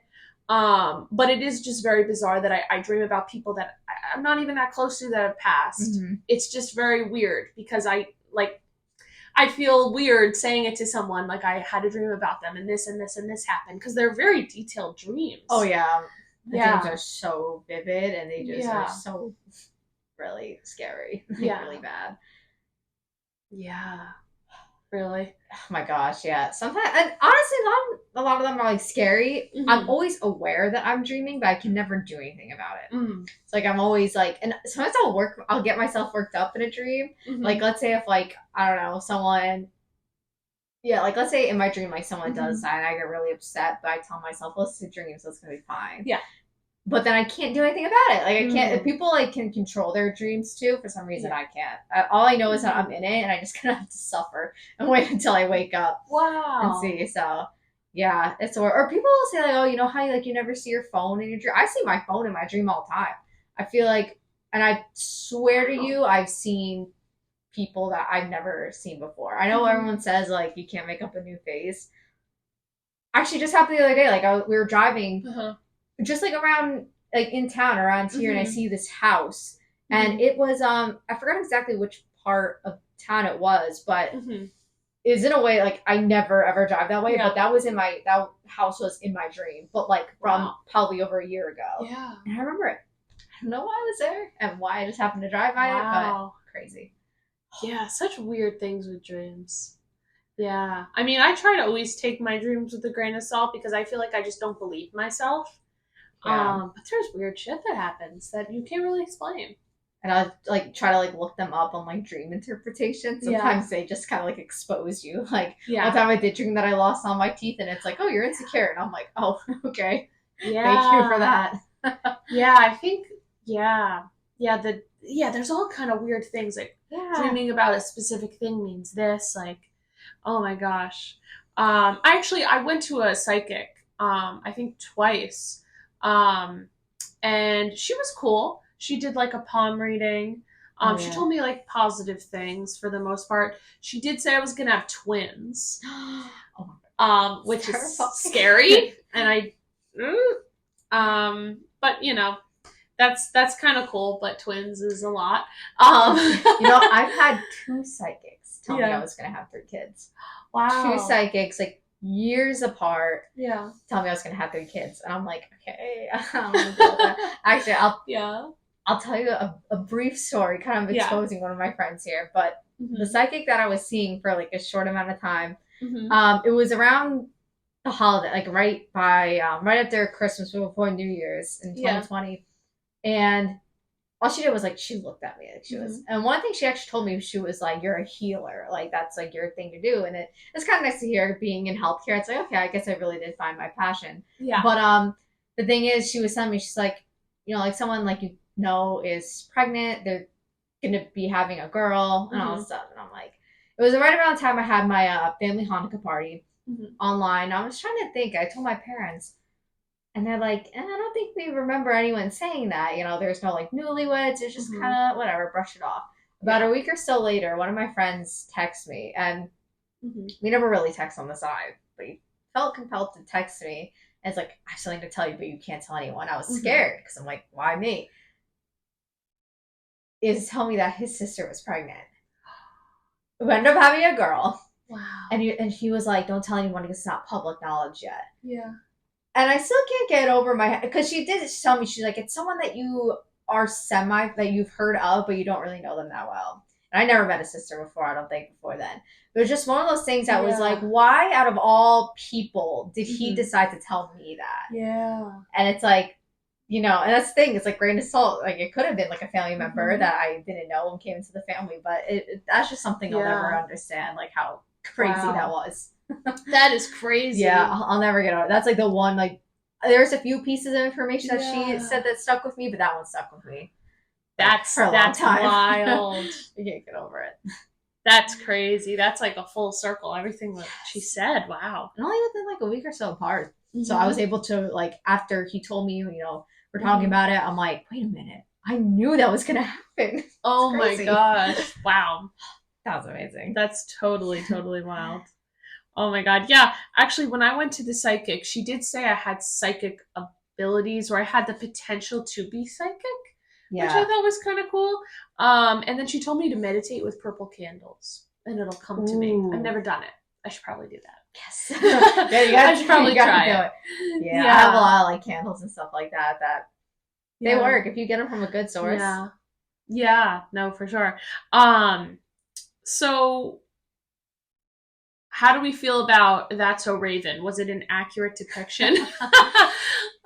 But it is just very bizarre that I dream about people that I'm not even that close to that have passed. Mm-hmm. It's just very weird because I feel weird saying it to someone, like I had a dream about them and this and this and this happened, because they're very detailed dreams. Oh yeah. The Yeah. dreams are so vivid and they just Yeah. are so really scary. Yeah. Really bad. Yeah. Really? Oh my gosh, yeah. Sometimes, and honestly, a lot of them are like scary. Mhm. I'm always aware that I'm dreaming, but I can never do anything about it. Mm. It's like I'm always like, and sometimes I'll get myself worked up in a dream. Mhm. Like, let's say if like, I don't know, someone, yeah, like let's say in my dream, like someone does Mhm. die and I get really upset, but I tell myself, well, it's a dream, so it's gonna be fine. Yeah. But then I can't do anything about it. Like I can't. If people like can control their dreams too, for some reason Yeah. I can't. All I know is that I'm in it, and I just kind of have to suffer and wait until I wake up Wow. and see. So yeah, it's or people will say like, oh, you know how you never see your phone in your dream. I see my phone in my dream all the time. I feel like, and I swear to you, I've seen people that I've never seen before. I know everyone says like you can't make up a new face. Actually, just happened the other day. Like we were driving. Uh-huh. Just like around like in town around here, and I see this house, and it was I forgot exactly which part of town it was, but is in a way like I never ever drive that way. Yeah. But that house was in my dream, but like from probably over a year ago. Yeah. And I remember it. I don't know why I was there and why I just happened to drive by it, but crazy. Yeah, such weird things with dreams. Yeah. I mean, I try to always take my dreams with a grain of salt because I feel like I just don't believe myself. Yeah. But there's weird shit that happens that you can't really explain. And I like try to like look them up on like dream interpretation. Sometimes they just kind of like expose you. Like one time I did dream that I lost all my teeth, and it's like, oh, you're insecure, and I'm like, oh, okay, thank you for that. Yeah, I think there's all kind of weird things like dreaming about a specific thing means this. Like, oh my gosh. I went to a psychic. I think twice. And she was cool. She did like a palm reading. She told me like positive things for the most part. She did say I was gonna have twins, which is scary. And but that's kind of cool. But twins is a lot. I've had 2 psychics tell me I was gonna have 3 kids. Wow. 2 psychics, like years apart. Yeah. Tell me I was gonna have 3 kids, and I'm like, okay, I don't want to do that. Actually, I'll tell you a brief story, kind of exposing one of my friends here. But the psychic that I was seeing for like a short amount of time, it was around the holiday, like right after Christmas, before New Year's in 2020, and all she did was like she looked at me like she was, and one thing she actually told me, she was like, you're a healer, like that's like your thing to do. And it's kind of nice to hear, being in healthcare. It's like, okay, I guess I really did find my passion. But the thing is, she was telling me, she's like, like someone like is pregnant, they're gonna be having a girl and all this stuff. And I'm like, it was right around the time I had my family Hanukkah party online. I was trying to think, I told my parents, and they're like, I don't think we remember anyone saying that. There's no like newlyweds. It's just kind of whatever, brush it off. About a week or so later, one of my friends texts me, and we never really text on the side, but he felt compelled to text me. And it's like, I have something to tell you, but you can't tell anyone. I was scared because I'm like, why me? Is tell me that his sister was pregnant. We ended up having a girl. Wow. And he was like, don't tell anyone because it's not public knowledge yet. Yeah. and I still can't get over my head because she did tell me, she's like, it's someone that you are that you've heard of, but you don't really know them that well. And I never met a sister before, I don't think, before then. But it was just one of those things that was like, Yeah. why out of all people did he Mhm. decide to tell me that? Yeah. And it's like, and that's the thing, it's like grain of salt. Like it could have been like a family member Mhm. that I didn't know and came into the family, but that's just something I'll never Yeah. understand, like how crazy that Wow. was. That is crazy. Yeah, I'll never get over it. That's like the one, like, there's a few pieces of information that she Yeah. said that stuck with me, but that one stuck with me like That's for a long time. wild. I can't get over it. That's crazy. That's like a full circle. Everything that she said. Wow. And only within like a week or so apart. So I Mhm. was able to, like, after he told me, we're talking Mhm. about it, I'm like, wait a minute. I knew that was gonna happen. It's Oh my crazy. gosh. Wow. That was amazing. That's totally wild. Oh my god. Yeah. Actually, when I went to the psychic, she did say I had psychic abilities or I had the potential to be psychic, which I Yeah. thought was kind of cool. And then she told me to meditate with purple candles and it'll come to me. I've Ooh. never done it. I should probably do that. Yes. Yeah, I should probably try do it. it. Yeah, I have a Yeah. lot of like candles and stuff like that they Yeah. work if you get them from a good source. Yeah. Yeah. No, for sure. Um, so how do we feel about That's So Raven? Was it an accurate depiction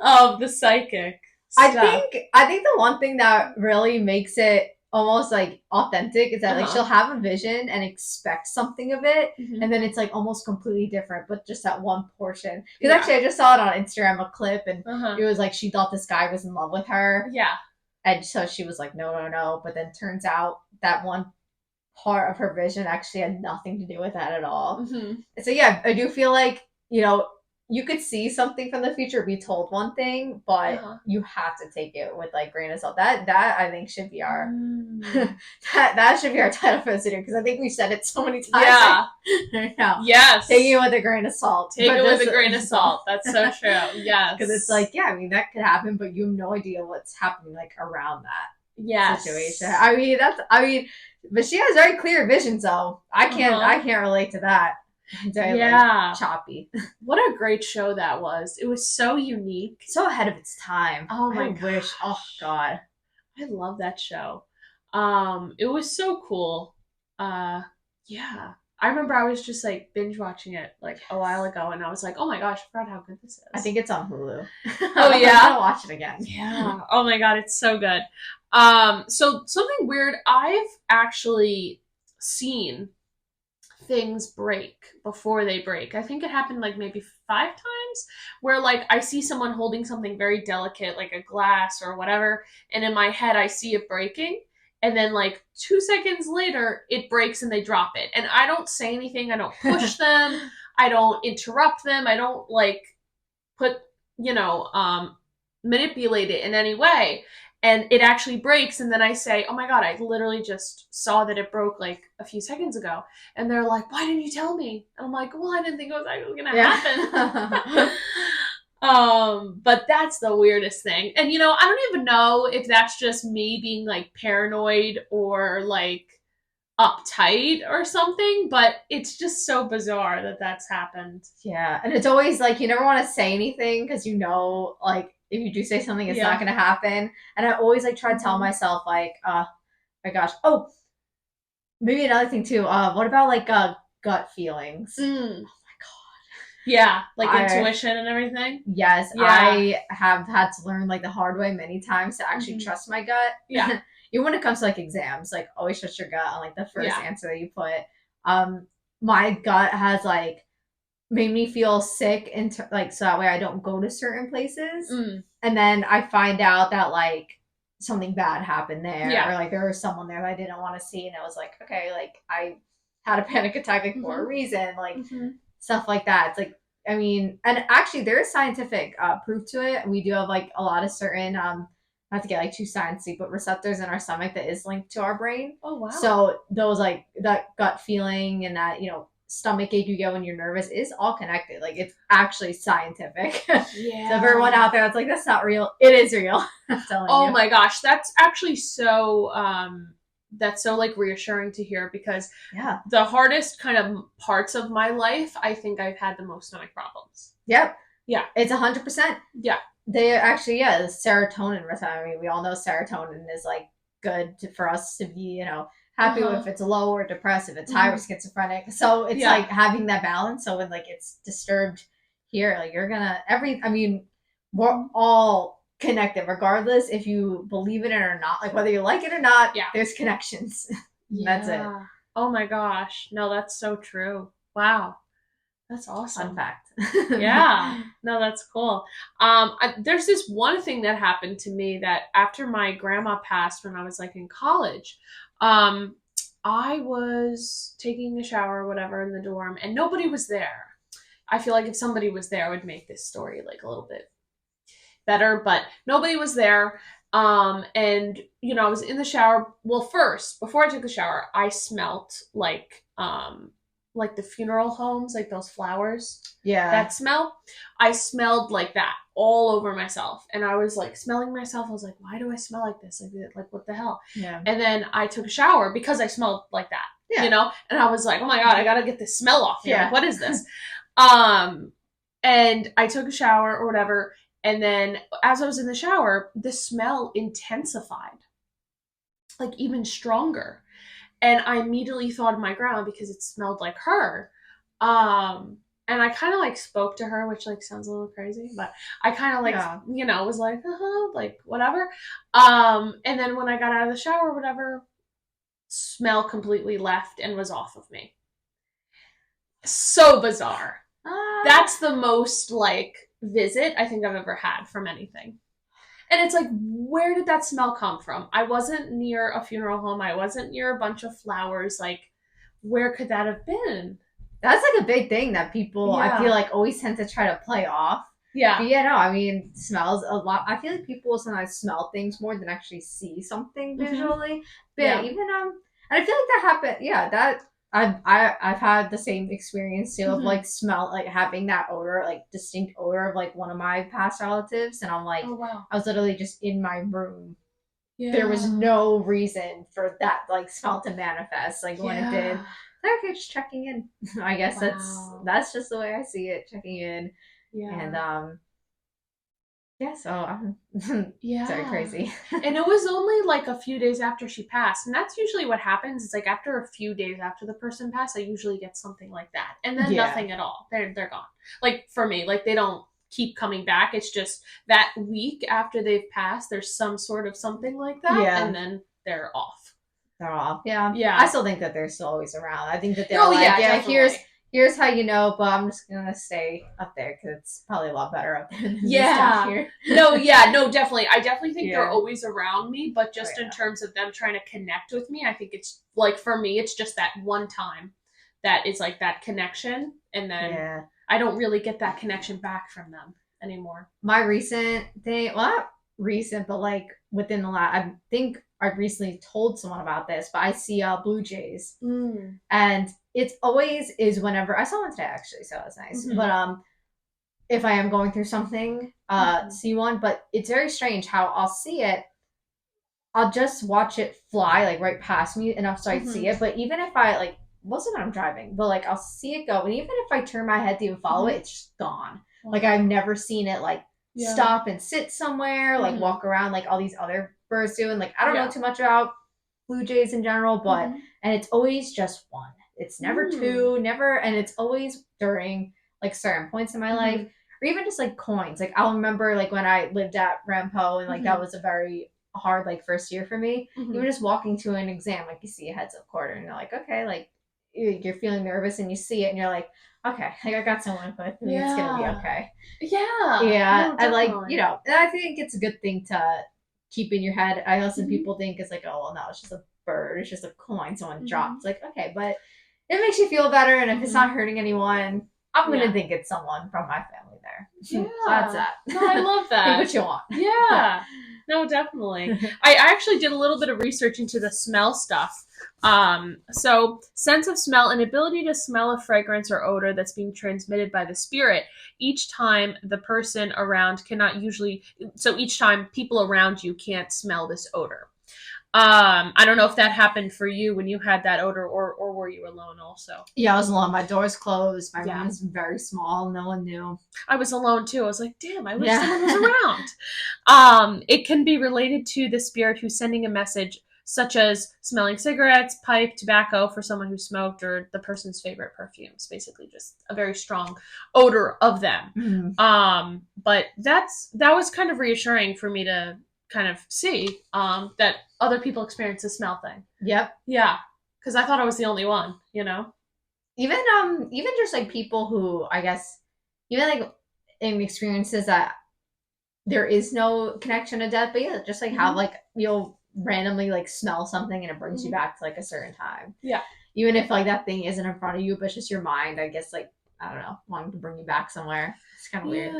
of the psychic stuff? I think the one thing that really makes it almost like authentic is that like Uh-huh. she'll have a vision and expect something of it, Mm-hmm. and then it's like almost completely different, but just that one portion. Because Yeah. actually, I just saw it on Instagram, a clip, and Uh-huh. it was like she thought this guy was in love with her, Yeah. and so she was like, no, no, no. But then turns out that one part of her vision actually had nothing to do with that at all. Mm-hmm. So yeah, I do feel like, you could see something from the future, be told one thing, but Uh-huh. you have to take it with like grain of salt. That I think should be our Mm. that should be our title for this video, because I think we've said it so many times. Yeah. Right now. Yes. Take it with a grain of salt. Take it with a grain of salt. That's so true. Yes. Because it's like, yeah, I mean, that could happen, but you have no idea what's happening like around that situation. But she has very clear vision, so I can't relate to that. Very like choppy. What a great show that was. It was so unique. So ahead of its time. Oh my wish. Oh god. I love that show. It was so cool. Yeah. I remember I was just like binge watching it like a while ago and I was like, oh my gosh, I forgot how good this is. I think it's on Hulu. Oh yeah. I'm gonna watch it again. Yeah. Oh my god, it's so good. So something weird, I've actually seen things break before they break. I think it happened like maybe 5 times where like I see someone holding something very delicate, like a glass or whatever, and in my head I see it breaking. And then like 2 seconds later, it breaks and they drop it. And I don't say anything. I don't push them. I don't interrupt them. I don't like put, manipulate it in any way. And it actually breaks. And then I say, oh my God, I literally just saw that it broke like a few seconds ago. And they're like, why didn't you tell me? And I'm like, well, I didn't think it was actually going to happen. But that's the weirdest thing. And, I don't even know if that's just me being like paranoid or like uptight or something, but it's just so bizarre that that's happened. Yeah. And it's always like, you never want to say anything because like, if you do say something, it's not going to happen. And I always like try to tell myself like, my gosh. Oh, maybe another thing too. What about like gut feelings? Oh my god. Yeah, like intuition and everything. Yes, yeah. I have had to learn like the hard way many times to actually trust my gut. Yeah. Even when it comes to like exams, like always trust your gut on like the first answer that you put. My gut has like made me feel sick like so that way I don't go to certain places. And then I find out that like something bad happened there, or like there was someone there that I didn't want to see, and I was like, okay, like I had a panic attack like for a reason, like stuff like that. It's like, I mean, and actually there is scientific proof to it. We do have like a lot of certain not to get like too sciencey, but receptors in our stomach that is linked to our brain. Oh wow. So those like that gut feeling and that stomach ache you get when you're nervous is all connected. Like it's actually scientific. Yeah. So everyone out there that's like, that's not real, it is real. I'm telling you. Oh my gosh, that's actually so like reassuring to hear, because the hardest kind of parts of my life, I think I've had the most stomach problems. Yep. Yeah. It's 100%. Yeah. They actually, yeah, the serotonin. I mean, we all know serotonin is like good for us to be, happy with if it's low or depressed, if it's high or schizophrenic. So it's like having that balance. So when like it's disturbed here, like you're gonna we're all connected regardless if you believe in it or not. Like whether you like it or not, there's connections. That's it. Oh my gosh. No, that's so true. Wow. That's awesome. Fun fact. Yeah. No, that's cool. There's this one thing that happened to me that after my grandma passed when I was like in college, I was taking a shower or whatever in the dorm and nobody was there. I feel like if somebody was there, I would make this story like a little bit better, but nobody was there. And I was in the shower. Well, first, before I took the shower, I smelt like the funeral homes, like those flowers. Yeah. That smell. I smelled like that all over myself. And I was like smelling myself. I was like, why do I smell like this? Like what the hell? Yeah. And then I took a shower because I smelled like that. Yeah. And I was like, oh my God, I gotta get this smell off here. Yeah. Like, what is this? And I took a shower or whatever. And then as I was in the shower, the smell intensified, like even stronger. And I immediately thought of my grandma because it smelled like her. And I kind of like spoke to her, which like sounds a little crazy, but I kind of like, was like, like whatever. And then when I got out of the shower or whatever, smell completely left and was off of me. So bizarre. That's the most like visit I think I've ever had from anything. And it's like, where did that smell come from? I wasn't near a funeral home. I wasn't near a bunch of flowers. Like, where could that have been? That's like a big thing that people, I feel like, always tend to try to play off. Yeah. But yeah, no, I mean, smells a lot. I feel like people sometimes smell things more than actually see something visually. But even, and I feel like that happened. Yeah, that I've had the same experience too of like smell, like having that odor, like distinct odor of like one of my past relatives, and I'm like, oh, wow. I was literally just in my room. Yeah. There was no reason for that like smell to manifest, like when it did. Okay, just checking in. I guess that's just the way I see it, checking in. Yeah. And so very crazy. And it was only like a few days after she passed. And that's usually what happens. It's like after a few days after the person passed, I usually get something like that. And then nothing at all. They're gone. Like for me, like they don't keep coming back. It's just that week after they've passed, there's some sort of something like that. Yeah. And then they're off. They're off. Yeah. Yeah. I still think that they're still always around. I think that they're here's how you know, but I'm just gonna stay up there because it's probably a lot better up there than down here. No, definitely. I definitely think they're always around me, but just in terms of them trying to connect with me, I think it's like for me, it's just that one time that is like that connection, and then I don't really get that connection back from them anymore. My recent thing, well, not recent, but like within the last, I think I recently told someone about this, but I see blue jays, and it's always is whenever I saw one today actually, so it's nice. But if I am going through something, see one, but it's very strange how I'll see it. I'll just watch it fly like right past me enough so I see it. But even if I like, mostly when I'm driving, but like I'll see it go, and even if I turn my head to even follow it, it's just gone. Like I've never seen it like stop and sit somewhere, like walk around like all these other birds do. And like I don't know too much about blue jays in general, but and it's always just one. It's never two, never, and it's always during like certain points in my life, or even just like coins. Like I'll remember like when I lived at Rampo, and like that was a very hard like first year for me. You were just walking to an exam, like you see a heads up quarter, and you're like, okay, like you're feeling nervous, and you see it, and you're like, okay, like I got someone with me, it's gonna be okay. Yeah, no, I like and I think it's a good thing to keep in your head. I know some people think it's like, oh well, no, it's just a bird, it's just a coin someone dropped. It's like, okay, but it makes you feel better, and if it's not hurting anyone, I'm gonna think it's someone from my family there. Yeah, so that's that. No, I love that. Think what you want. Yeah. No, definitely. I actually did a little bit of research into the smell stuff. So sense of smell, an ability to smell a fragrance or odor that's being transmitted by the spirit. Each time the person around cannot usually, so each time people around you can't smell this odor. I don't know if that happened for you when you had that odor, or were you alone also? Yeah, I was alone. My door's closed. My Yeah. room is very small. No one knew. I was alone too. I was like, damn, I wish Yeah. someone was around. It can be related to the spirit who's sending a message, such as smelling cigarettes, pipe, tobacco for someone who smoked, or the person's favorite perfumes. Basically, just a very strong odor of them. But that was kind of reassuring for me to kind of see that other people experience the smell thing. Yep. Yeah, because I thought I was the only one. Even just like people who, I guess, even like in experiences that there is no connection to death, but yeah, just like how like you'll randomly like smell something and it brings you back to like a certain time. Yeah. Even if like that thing isn't in front of you, but it's just your mind, I guess, like, I don't know, wanting to bring you back somewhere. It's kind of weird.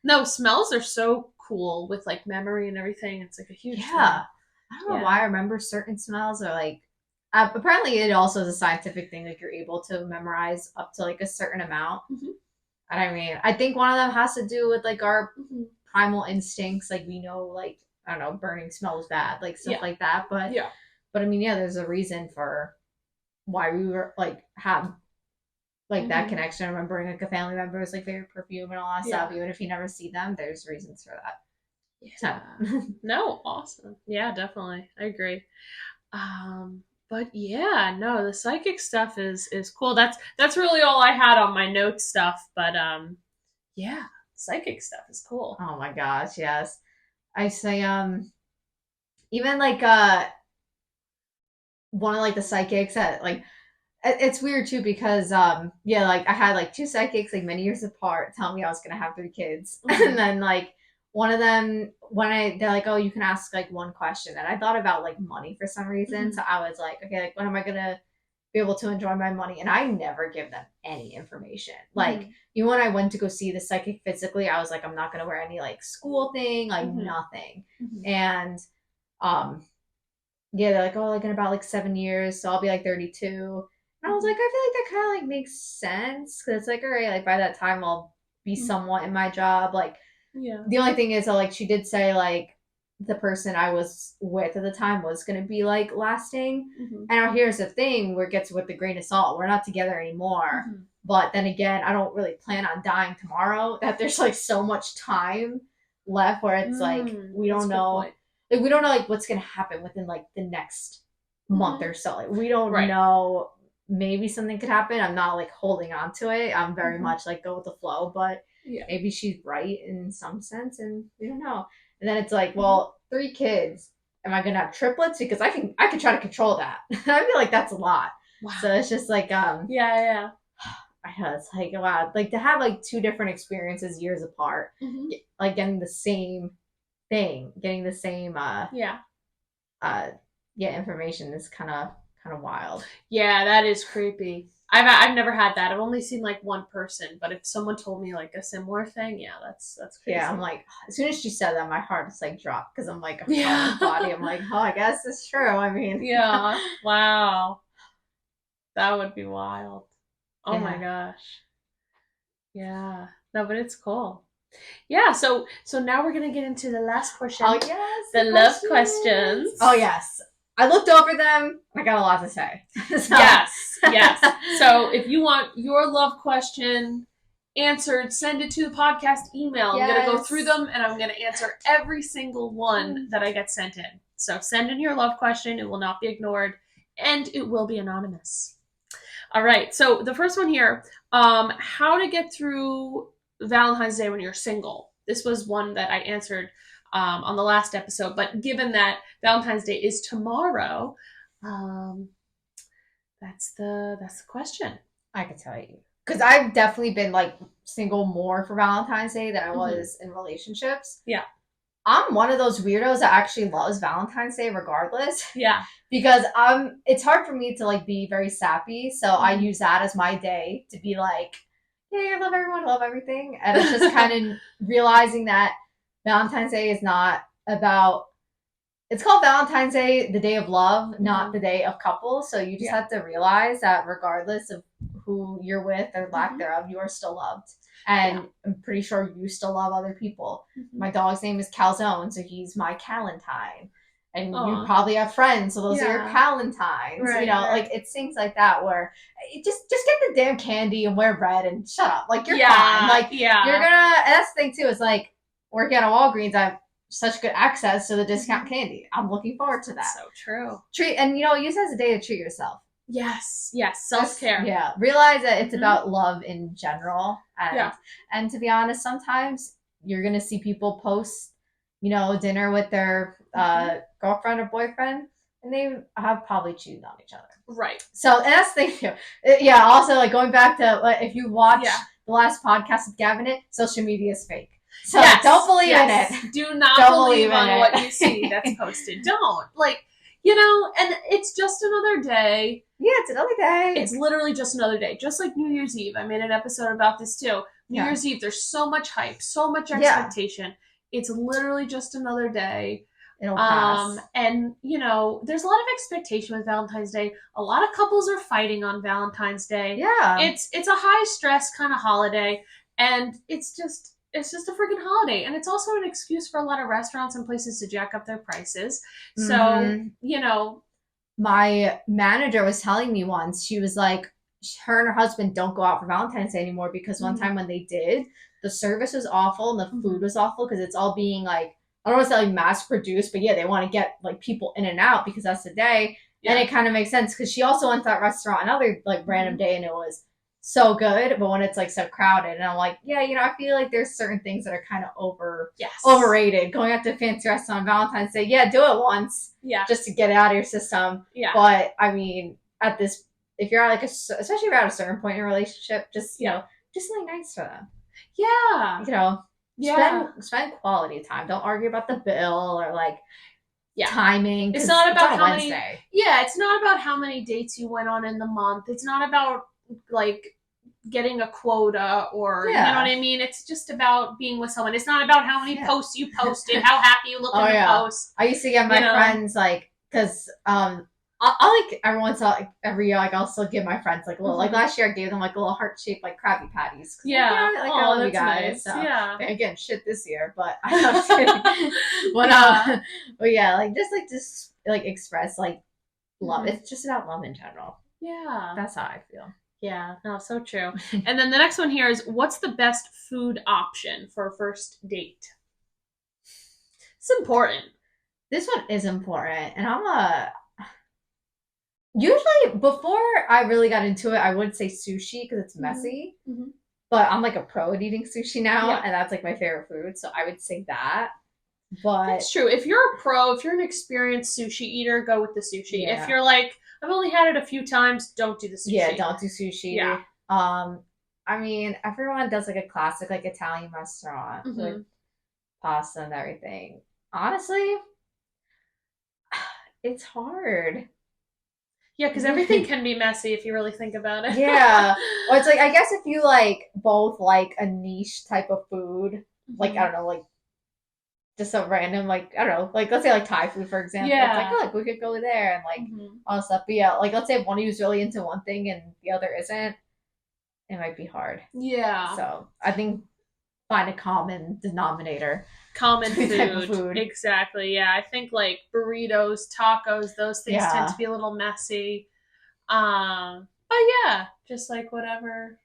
No, smells are so cool with like memory and everything. It's like a huge thing. I don't know why I remember certain smells, or like apparently it also is a scientific thing, like you're able to memorize up to like a certain amount. And I mean, I think one of them has to do with like our primal instincts, like we know, like, I don't know, burning smells bad, like stuff like that, but I mean, there's a reason for why we were like have like that connection, remembering like a family member's like favorite perfume and all that stuff, even if you never see them, there's reasons for that. No, awesome. Yeah, definitely, I agree. But yeah, no, the psychic stuff is cool. That's really all I had on my notes stuff. But yeah, psychic stuff is cool. Oh my gosh, yes. I say even like one of like the psychics that like, it's weird too because like I had like two psychics like many years apart tell me I was gonna have 3 kids, and then like one of them, they're like, oh, you can ask like one question, and I thought about like money for some reason, so I was like, okay, like when am I gonna be able to enjoy my money? And I never give them any information. Like, even when I went to go see the psychic physically, I was like, I'm not gonna wear any like school thing, like nothing. And they're like, oh, like in about like 7 years, so I'll be like 32. And I was like, I feel like that kind of like makes sense, because it's like, all right, like by that time I'll be somewhat in my job. Like, the only thing is, like, she did say like the person I was with at the time was going to be like lasting. And here's the thing where it gets with the grain of salt. We're not together anymore. But then again, I don't really plan on dying tomorrow. That there's like so much time left where it's like we don't know. Like, we don't know like what's going to happen within like the next month or so. Like, we don't know. Maybe something could happen. I'm not like holding on to it. I'm very much like go with the flow, but maybe she's right in some sense, and we don't know. And then it's like, well, 3 kids. Am I gonna have triplets? Because I can try to control that. I feel like that's a lot. Wow. So it's just like I know, it's like, wow, like to have like 2 different experiences years apart, like getting the same thing, getting the same information is kind of wild. Yeah, that is creepy. I've never had that. I've only seen like one person, but if someone told me like a similar thing, that's crazy. Yeah, I'm like, as soon as she said that, my heart just like dropped, because I'm like, my body. I'm like, oh, I guess it's true. I mean, wow, that would be wild. Oh my gosh. Yeah, no, but it's cool. Yeah, so now we're gonna get into the last question. Oh yes, the love questions. Oh yes. I looked over them. I got a lot to say. So. Yes. So if you want your love question answered, send it to the podcast email. I'm going to go through them, and I'm going to answer every single one that I get sent in. So send in your love question. It will not be ignored, and it will be anonymous. All right. So the first one here, how to get through Valentine's Day when you're single. This was one that I answered on the last episode, but given that Valentine's Day is tomorrow, that's the question. I could tell you, because I've definitely been like single more for Valentine's Day than I was in relationships. Yeah, I'm one of those weirdos that actually loves Valentine's Day regardless. Yeah, because it's hard for me to like be very sappy, so I use that as my day to be like, hey, I love everyone, love everything, and it's just kind of realizing that Valentine's Day is not about, it's called Valentine's Day, the day of love, not the day of couples. So you just have to realize that regardless of who you're with or lack thereof, you are still loved. And I'm pretty sure you still love other people. My dog's name is Calzone, so he's my Calentine. and you probably have friends, so those are your Palentines. Right, you know, like it's things like that where just get the damn candy and wear red and shut up. Like you're fine. Like you're gonna. And that's the thing too. Is like working at a Walgreens, I have such good access to the discount candy. I'm looking forward to that. So true. And use it as a day to treat yourself. Yes, self-care. Yeah, realize that it's about love in general. And to be honest, sometimes you're gonna see people post, dinner with their girlfriend or boyfriend, and they have probably cheated on each other. Right. So and that's the thing too. Yeah. Also, like going back to if you watch the last podcast with Gavin, social media is fake. So don't believe in it. Do not believe on what you see that's posted. Don't. And it's just another day. Yeah, it's another day. It's literally just another day. Just like New Year's Eve. I made an episode about this too. New Year's Eve, there's so much hype, so much expectation. It's literally just another day. It'll pass. And, there's a lot of expectation with Valentine's Day. A lot of couples are fighting on Valentine's Day. Yeah. It's a high stress kind of holiday. And it's just a freaking holiday. And it's also an excuse for a lot of restaurants and places to jack up their prices. So, my manager was telling me once, she was like, her and her husband don't go out for Valentine's Day anymore because one time when they did, the service was awful and the food was awful because it's all being like, I don't want to say like mass produced, but they want to get like people in and out because that's the day. Yeah. And it kind of makes sense because she also went to that restaurant another like random day and it was so good, but when it's like so crowded, and I'm like, I feel like there's certain things that are kind of overrated. Going out to a fancy restaurant on Valentine's Day, do it once, just to get it out of your system. Yeah. But I mean, if you're at especially if you're at a certain point in a relationship, just something nice for them. Yeah. Spend quality time. Don't argue about the bill or like timing. It's not about how many. Yeah, it's not about how many dates you went on in the month. It's not about like getting a quota or you know what I mean. It's just about being with someone. It's not about how many posts you posted, how happy you look in the post. I used to get my friends like because I'll like every once every year like I'll still give my friends like a little like last year I gave them like a little heart shaped like Krabby Patties. I love you guys. Nice. So again shit this year, but I know but just express like love. It's just about love in general. Yeah, that's how I feel. Yeah, no, so true. And then the next one here is, what's the best food option for a first date? It's important. This one is important, and usually before I really got into it, I would say sushi because it's messy. Mm-hmm. But I'm like a pro at eating sushi now, and that's like my favorite food. So I would say that. But that's true. If you're a pro, if you're an experienced sushi eater, go with the sushi. Yeah. If you're like, I've only had it a few times, don't do the sushi. Yeah, don't do sushi. Yeah. I mean, everyone does like a classic like Italian restaurant with pasta and everything. Honestly, it's hard. Yeah, because everything can be messy if you really think about it. Yeah. Or it's like, I guess if you like both like a niche type of food, like, I don't know, like just a random, like, I don't know, like let's say like Thai food, for example. Yeah. It's like, oh, like we could go there and like all that stuff. But yeah, like let's say one of you is really into one thing and the other isn't, it might be hard. Yeah. So I think find a common denominator. Common food. Exactly. Yeah. I think like burritos, tacos, those things tend to be a little messy. But yeah, just like whatever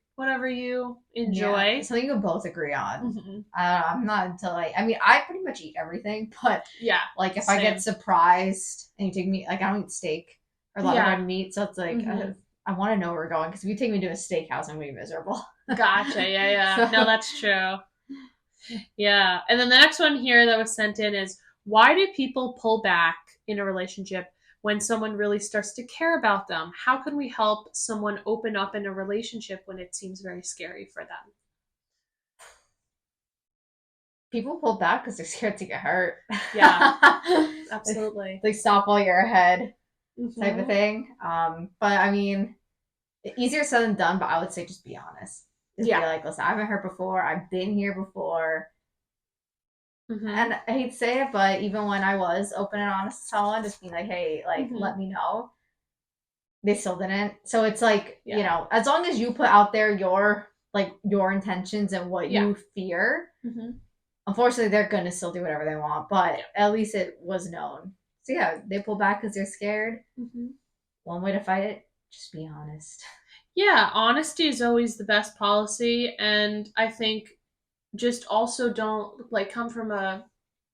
you enjoy. Yeah, something you both agree on. I'm not into like, I mean, I pretty much eat everything, but like if I get surprised and you take me, like I don't eat steak or a lot of red meat, so it's like I want to know where we're going because if you take me to a steakhouse, I'm gonna be miserable. Gotcha. Yeah. No, that's true. Yeah. And then the next one here that was sent in is, why do people pull back in a relationship when someone really starts to care about them? How can we help someone open up in a relationship when it seems very scary for them? People pull back because they're scared to get hurt. Yeah, absolutely. They stop while you're ahead type of thing. But I mean, easier said than done, but I would say just be honest. Just be like, listen, I haven't hurt before. I've been here before. And I hate to say it, but even when I was open and honest with someone, just being like, hey, like, let me know. They still didn't. So it's like, you know, as long as you put out there your intentions and what you fear, unfortunately, they're going to still do whatever they want. But at least it was known. So yeah, they pull back because they're scared. Mm-hmm. One way to fight it, just be honest. Yeah, honesty is always the best policy, and I think just also don't like come from a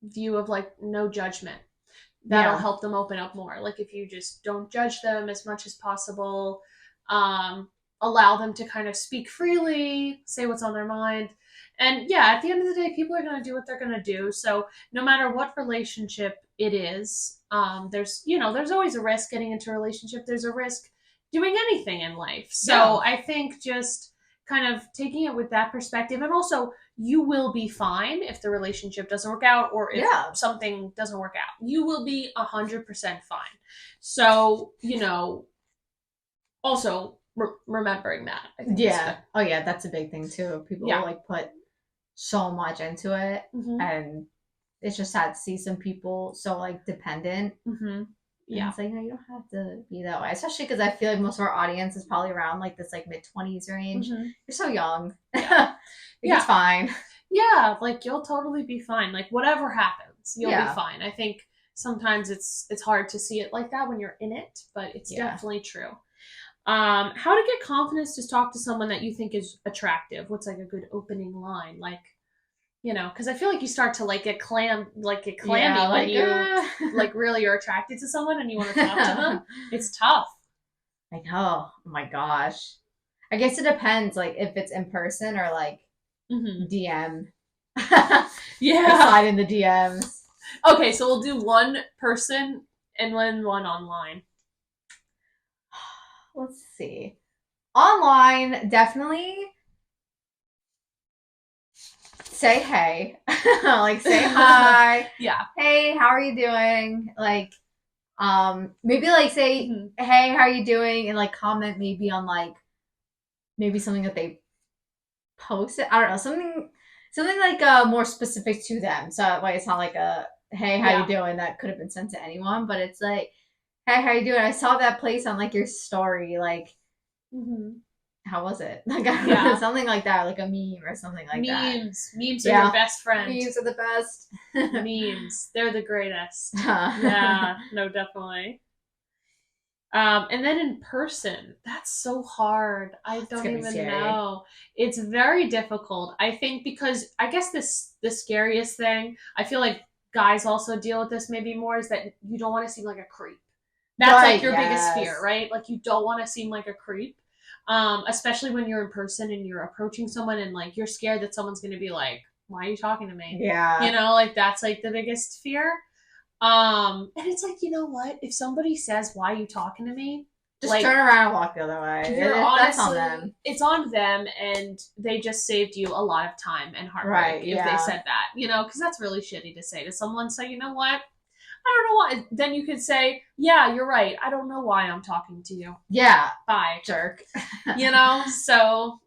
view of like no judgment. That'll Yeah. help them open up more. Like if you just don't judge them as much as possible, allow them to kind of speak freely, say what's on their mind. And yeah, at the end of the day, people are going to do what they're going to do. So no matter what relationship it is, there's always a risk getting into a relationship. There's a risk doing anything in life. So Yeah. I think just kind of taking it with that perspective, and also you will be fine if the relationship doesn't work out, or if something doesn't work out. You will be 100% fine. So, also remembering that, I think is good. Oh yeah, that's a big thing too. People like put so much into it, and it's just sad to see some people so like dependent. Yeah, and it's like, no, you don't have to be that way, especially because I feel like most of our audience is probably around like this like mid-20s range. You're so young. It's fine. Yeah, like you'll totally be fine. Like whatever happens, you'll be fine. I think sometimes it's hard to see it like that when you're in it, but it's definitely true. How to get confidence to talk to someone that you think is attractive? What's like a good opening line? Like, because I feel like you start to like get clammy when you like really are attracted to someone and you want to talk to them. It's tough. I know. Oh my gosh. I guess it depends, like if it's in person or like DM. Slide in the DMs. Okay, so we'll do one person and then one online. Let's see. Online, definitely say hey. Like say hi. Yeah. Hey, how are you doing? Like, maybe like say, hey, how are you doing? And like comment maybe on like maybe something that they posted. I don't know, something like more specific to them. So that way it's not like a hey, how you doing? That could have been sent to anyone, but it's like, hey, how you doing? I saw that place on like your story, like how was it? Like something like that, like a meme or something like that. Memes are your best friend. Memes are the best. Memes, they're the greatest. Yeah, no, definitely. And then in person, that's so hard. I don't even know. It's very difficult. I think because I guess the scariest thing, I feel like guys also deal with this maybe more, is that you don't want to seem like a creep. That's like your biggest fear, right? Like you don't want to seem like a creep. Especially when you're in person and you're approaching someone and like you're scared that someone's gonna be like, why are you talking to me? Yeah. Like that's like the biggest fear. And it's like, you know what? If somebody says, why are you talking to me? Just like, turn around and walk the other way. That's on them. It's on them, and they just saved you a lot of time and heartbreak if they said that, because that's really shitty to say to someone. So you know what? I don't know why. Then you could say, yeah, you're right. I don't know why I'm talking to you. Yeah. Bye. Jerk. So,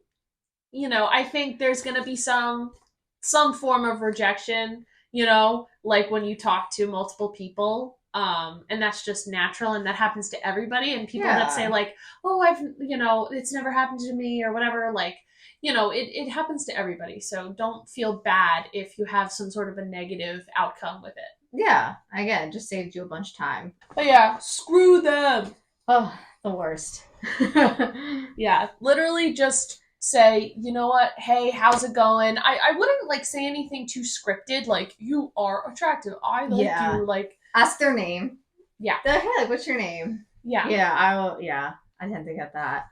I think there's going to be some form of rejection, like when you talk to multiple people. And that's just natural, and that happens to everybody. And people that say like, oh, it's never happened to me or whatever, like, it happens to everybody. So don't feel bad if you have some sort of a negative outcome with it. Yeah, again, just saved you a bunch of time. But yeah, screw them. Oh, the worst. Yeah, literally just say, you know what, hey, how's it going? I wouldn't like say anything too scripted, like you are attractive, I like you, like ask their name. Yeah. Hey, like, what's your name? Yeah. I tend to get that.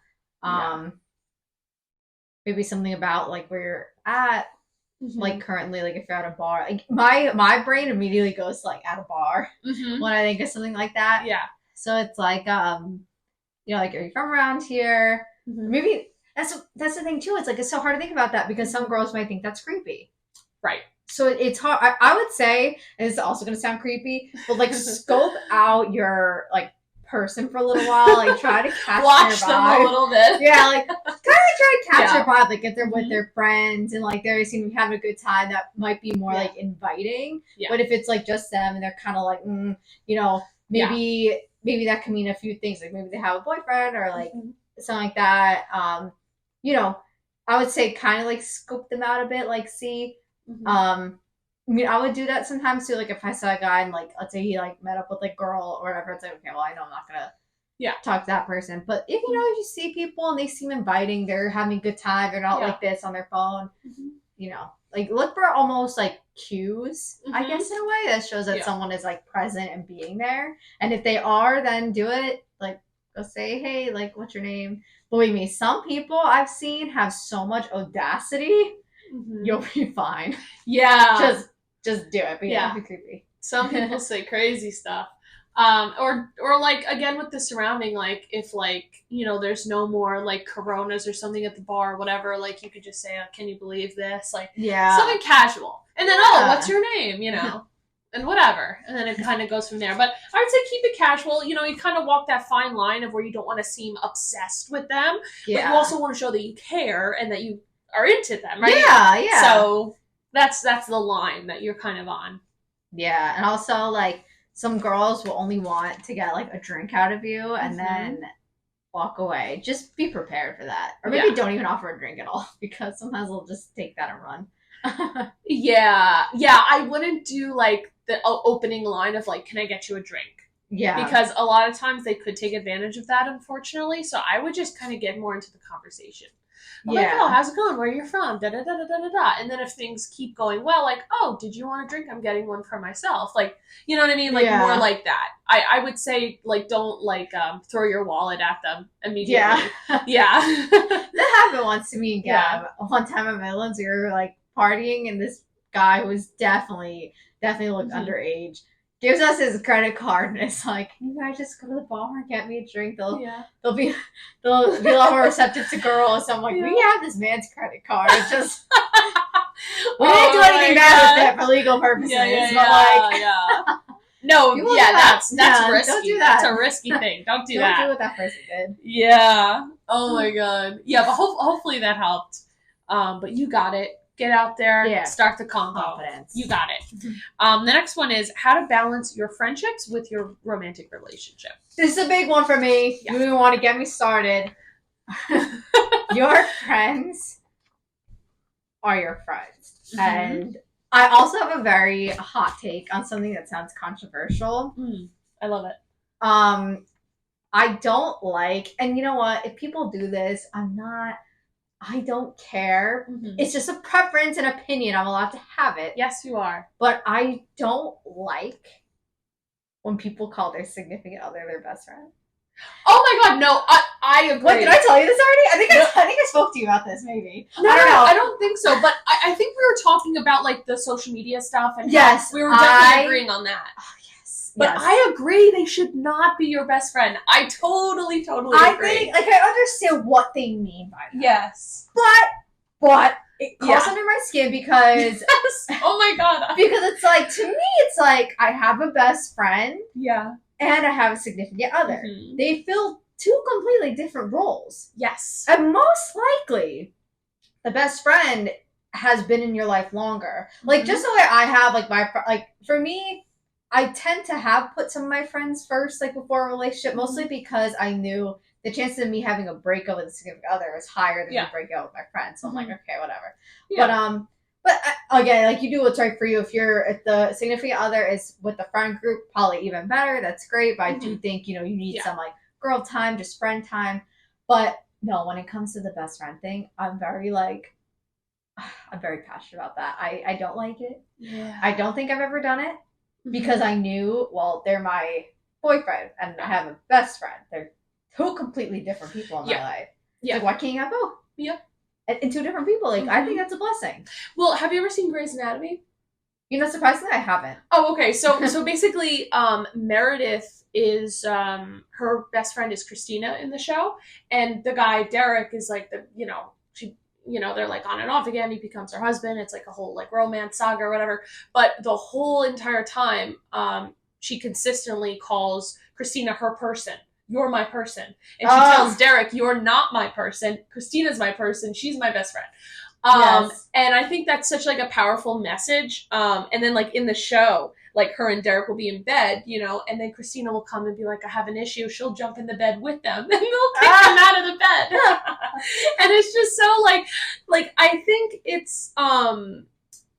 Maybe something about like where you're at. Like currently, like if you're at a bar, like my brain immediately goes to, like at a bar when I think of something like that. Yeah. So it's like like, are you from around here? Maybe that's the thing too. It's like it's so hard to think about that because some girls might think that's creepy. Right. So it's hard. I would say, and it's also going to sound creepy, but like scope out your like person for a little while, like try to catch watch their them vibe. a little bit. Yeah, like kind of try to catch their vibe, like if they're with their friends and like they seem to be having a good time, that might be more like inviting. But if it's like just them and they're kind of like, maybe that can mean a few things, like maybe they have a boyfriend or like something like that. I would say kind of like scope them out a bit, like see. I mean, I would do that sometimes too. Like if I saw a guy and like, let's say he like met up with a girl or whatever, it's like, okay, well, I know I'm not gonna talk to that person. But if if you see people and they seem inviting, they're having a good time, they're not like this on their phone, like look for almost like cues, I guess, in a way that shows that someone is like present and being there. And if they are, then do it. Like go say, hey, like what's your name? Believe me, some people I've seen have so much audacity. You'll be fine. Yeah. Just do it. But yeah, be creepy. Some people say crazy stuff. Or like again with the surrounding, like if like there's no more like Coronas or something at the bar or whatever, like you could just say, oh, can you believe this? Like something casual, and then what's your name? And whatever, and then it kind of goes from there. But I would say keep it casual. You kind of walk that fine line of where you don't want to seem obsessed with them, but you also want to show that you care and that you are into them, right? Yeah. So that's the line that you're kind of on. Yeah, and also like some girls will only want to get like a drink out of you and then walk away. Just be prepared for that. Or maybe don't even offer a drink at all, because sometimes they'll just take that and run. Yeah, I wouldn't do like the opening line of like, can I get you a drink? Yeah. Because a lot of times they could take advantage of that, unfortunately. So I would just kind of get more into the conversation. Like, oh, how's it going? Where are you from? Da da da da da da. And then if things keep going well, like, oh, did you want a drink? I'm getting one for myself. Like, you know what I mean? Like more like that. I would say like don't like throw your wallet at them immediately. Yeah. That happened once to me and Gab. One time at Midlands, we were like partying, and this guy who was definitely looked underage gives us his credit card, and it's like, you guys just go to the bar and get me a drink. They'll be a lot more receptive to girls. So I'm like, we have this man's credit card. It's just we didn't do anything bad with it for legal purposes. No, that's risky. Don't do that. That's a risky thing. Don't do that. Don't do what that person did. Yeah. Oh my god. Yeah, but hopefully that helped. But you got it. Get out there, start the confidence. You got it. The next one is how to balance your friendships with your romantic relationship. This is a big one for me. You even want to get me started. Your friends are your friends. And I also have a very hot take on something that sounds controversial. I love it. I don't like, and you know what? If people do this, I don't care. It's just a preference and opinion. I'm allowed to have it. Yes, you are. But I don't like when people call their significant other their best friend. Oh my god, no, I agree. What, did I tell you this already? I think I spoke to you about this, maybe. No, I don't know. I don't think so, but I think we were talking about like the social media stuff, and we were definitely agreeing on that. Oh, yes. But I agree, they should not be your best friend. I totally agree. I think, like, I understand what they mean by that. Yes. But it crawls under my skin because... Oh my god. Because it's like, to me, it's like, I have a best friend. Yeah. And I have a significant other. They fill two completely different roles. Yes. And most likely, the best friend has been in your life longer. Like, just the way I have, like, for me... I tend to have put some of my friends first, like before a relationship, mostly because I knew the chances of me having a breakup with a significant other is higher than a breakup with my friends. So I'm like, okay, whatever. Yeah. But again, like, you do what's right for you. If the significant other is with the friend group, probably even better. That's great. But I do think, you need some like girl time, just friend time. But no, when it comes to the best friend thing, I'm very passionate about that. I don't like it. Yeah. I don't think I've ever done it. Because I knew, well, they're my boyfriend and I have a best friend. They're two completely different people in my life. Yeah. Like, why can't you have both? Yep. And two different people. Like, I think that's a blessing. Well, have you ever seen Grey's Anatomy? Surprisingly, I haven't. Oh, okay. So basically, Meredith is, her best friend is Christina in the show. And the guy, Derek, is like they're like on and off again. He becomes her husband. It's like a whole like romance saga or whatever. But the whole entire time, she consistently calls Christina her person. You're my person. And she tells Derek, you're not my person. Christina's my person. She's my best friend. And I think that's such like a powerful message. And then like in the show, like her and Derek will be in bed, and then Christina will come and be like, I have an issue. She'll jump in the bed with them and they'll kick them out of the bed. And it's just so like I think it's,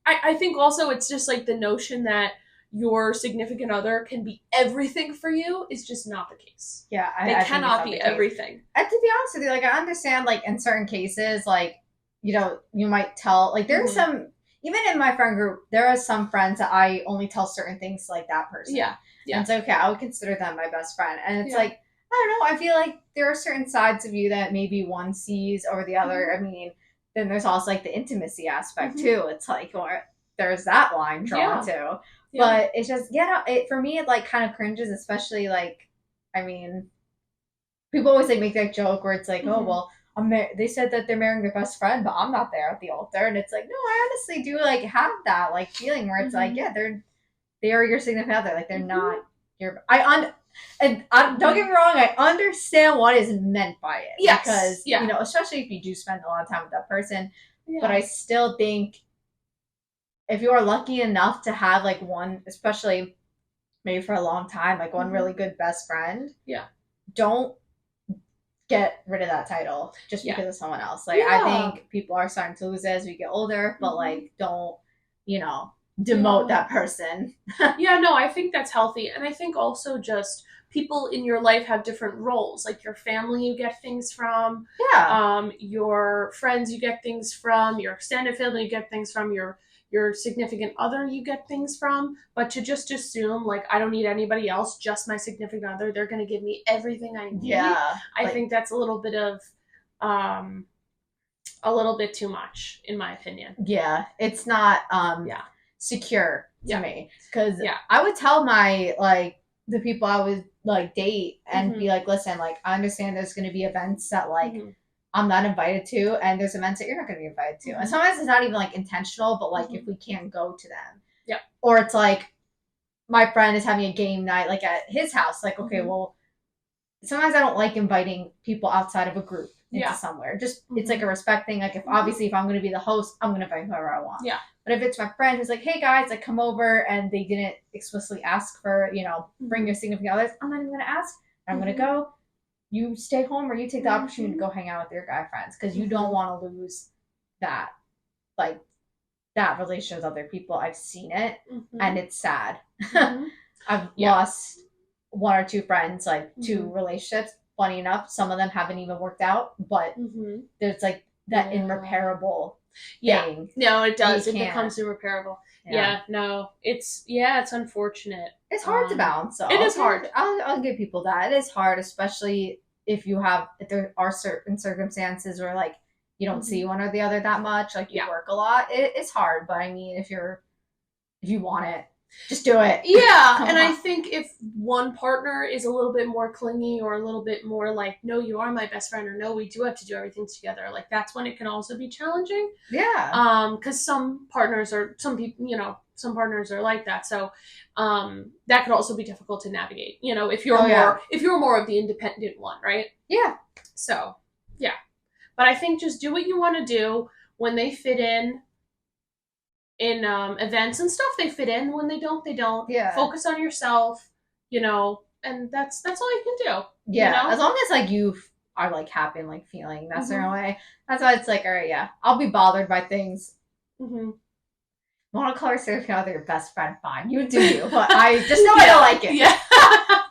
I think also it's just like the notion that your significant other can be everything for you is just not the case. Yeah, They I think it's cannot not the be case. everything. And to be honest with you, like I understand, like in certain cases, like you might tell, like there's some, even in my friend group, there are some friends that I only tell certain things to like that person. Yeah, yeah. And it's okay, I would consider them my best friend, and it's Yeah. like I don't know. I feel like there are certain sides of you that maybe one sees over the other. I mean, then there's also like the intimacy aspect too. It's like, or there's that line drawn too. Yeah. But it's just, it for me, it like kind of cringes, especially like, I mean, people always like make that joke where it's like, oh well, they said that they're marrying their best friend, but I'm not there at the altar, and it's like, no, I honestly do like have that like feeling where it's like, yeah, they are your significant other, like they're not your. Don't get me wrong, I understand what is meant by it, because especially if you do spend a lot of time with that person, but I still think if you are lucky enough to have like one, especially maybe for a long time, like one really good best friend, don't get rid of that title just because of someone else. Like I think people are starting to lose it as we get older, but like don't, demote that person. No, I think that's healthy. And I think also just people in your life have different roles. Like your family you get things from. Your friends you get things from, your extended family you get things from, your significant other you get things from. But to just assume like I don't need anybody else, just my significant other, they're gonna give me everything I need. I think that's a little bit of a little bit too much, in my opinion. Yeah. It's not secure to me. Because I would tell my like the people I would like date and be like, listen, like I understand there's gonna be events that like I'm not invited to, and there's events that you're not going to be invited to. And sometimes it's not even like intentional, but like if we can't go to them. Or it's like my friend is having a game night like at his house. Like, okay, well, sometimes I don't like inviting people outside of a group into somewhere. Just it's like a respect thing. Like if obviously if I'm going to be the host, I'm going to invite whoever I want. But if it's my friend who's like, hey guys, like come over, and they didn't explicitly ask for, bring your significant others, I'm not even going to ask. I'm going to go. You stay home, or you take the opportunity to go hang out with your guy friends, because you don't want to lose that, like that relationship with other people. I've seen it, and it's sad. I've lost one or two friends, like two relationships. Funny enough, some of them haven't even worked out, but there's like that irreparable thing. No, it does. It becomes irreparable. It's unfortunate. It's hard to balance. So it is hard. I'll give people that. It is hard, especially if there are certain circumstances where like you don't see one or the other that much, like you work a lot. It's hard, but I mean, if you want it, just do it. And I think if one partner is a little bit more clingy, or a little bit more like, no, you are my best friend, or no, we do have to do everything together, like that's when it can also be challenging. Because some partners are like that, so that could also be difficult to navigate, if you're more of the independent one, right? So but I think just do what you want to do. When they fit in events and stuff, they fit in. When they don't, they don't. Focus on yourself, and that's all you can do. As long as like you are like happy and like feeling that certain way, that's why it's like, all right, I'll be bothered by things. Want to call your significant other your best friend? Fine, you do you, but I just know I don't like it.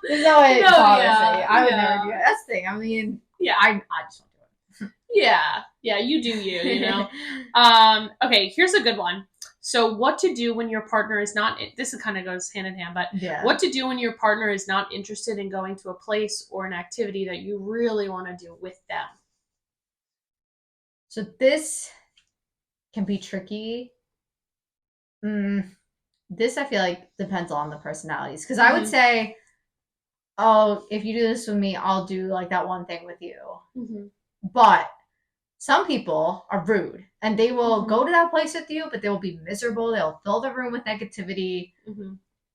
There's no way it bothers me. I would never do it. That's the thing. I mean, I just won't do it. You do you. Okay, here's a good one. So what to do when your partner is not, this kind of goes hand in hand, but what to do when your partner is not interested in going to a place or an activity that you really want to do with them? So this can be tricky. This I feel like depends on the personalities, because I would say, oh, if you do this with me, I'll do like that one thing with you. But some people are rude, and they will go to that place with you, but they will be miserable. They'll fill the room with negativity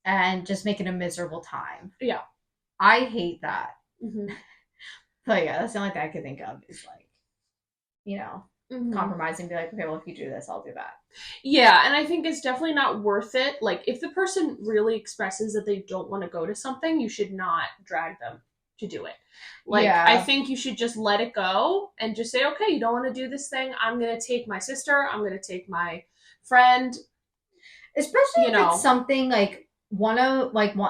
and just make it a miserable time. I hate that. But that's the only thing I could think of is like, compromise and be like, okay, well, if you do this, I'll do that. And I think it's definitely not worth it. Like, if the person really expresses that they don't want to go to something, you should not drag them to do it. Like, I think you should just let it go and just say, okay, you don't want to do this thing. I'm going to take my sister. I'm going to take my friend. Especially you if it's know. something like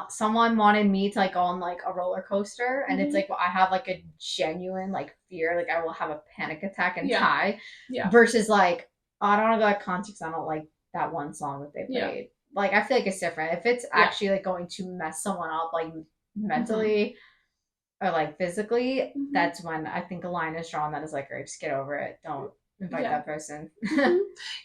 someone wanted me to like go on like a roller coaster, and it's Mm-hmm. like I have like a genuine like fear, like I will have a panic attack and Yeah. die, Yeah. versus like, oh, I don't want to go to concerts, I don't like that one song that they Yeah. played. Like I feel like it's different if it's Yeah. actually like going to mess someone up like Mm-hmm. mentally or like physically. Mm-hmm. That's when I think a line is drawn that is like, all right, just get over it, don't invite Yeah. that person. Hmm.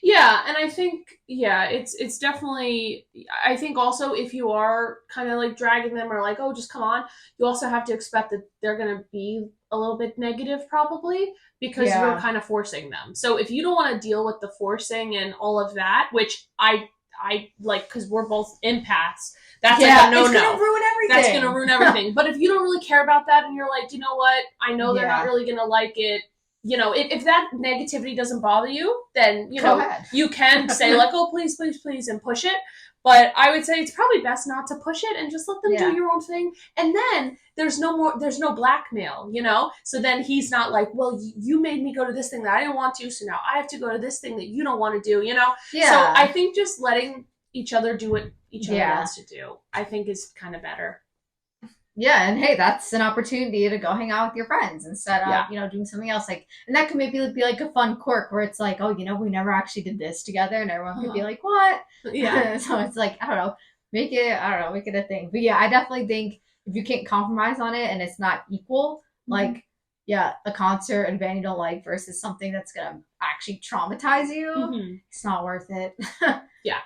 Yeah, and I think it's definitely. I think also if you are kind of like dragging them or like, oh, just come on, you also have to expect that they're gonna be a little bit negative probably because you're Yeah. kind of forcing them. So if you don't want to deal with the forcing and all of that, which I like because we're both empaths, that's like Yeah, a no it's gonna no. ruin That's gonna everything. ruin everything. But if you don't really care about that and you're like, you know what, I know they're not Yeah. really gonna like it, if that negativity doesn't bother you, then, Go ahead. you can say like, oh, please, please, please, and push it. But I would say it's probably best not to push it and just let them do Yeah. your own thing. And then there's no blackmail. So then he's not like, well, you made me go to this thing that I didn't want to, so now I have to go to this thing that you don't want to do. So I Yeah. think just letting each other do what each other Yeah. wants to do, I think is kind of better. Yeah. And hey, that's an opportunity to go hang out with your friends instead of, Yeah. doing something else. Like, and that could maybe be like a fun quirk where it's like, oh, we never actually did this together. And everyone could be like, what? Yeah. So it's like, I don't know, make it a thing. But yeah, I definitely think if you can't compromise on it and it's not equal, Mm-hmm. like, yeah, a concert, a band you don't like versus something that's going to actually traumatize you, Mm-hmm. it's not worth it. Yeah.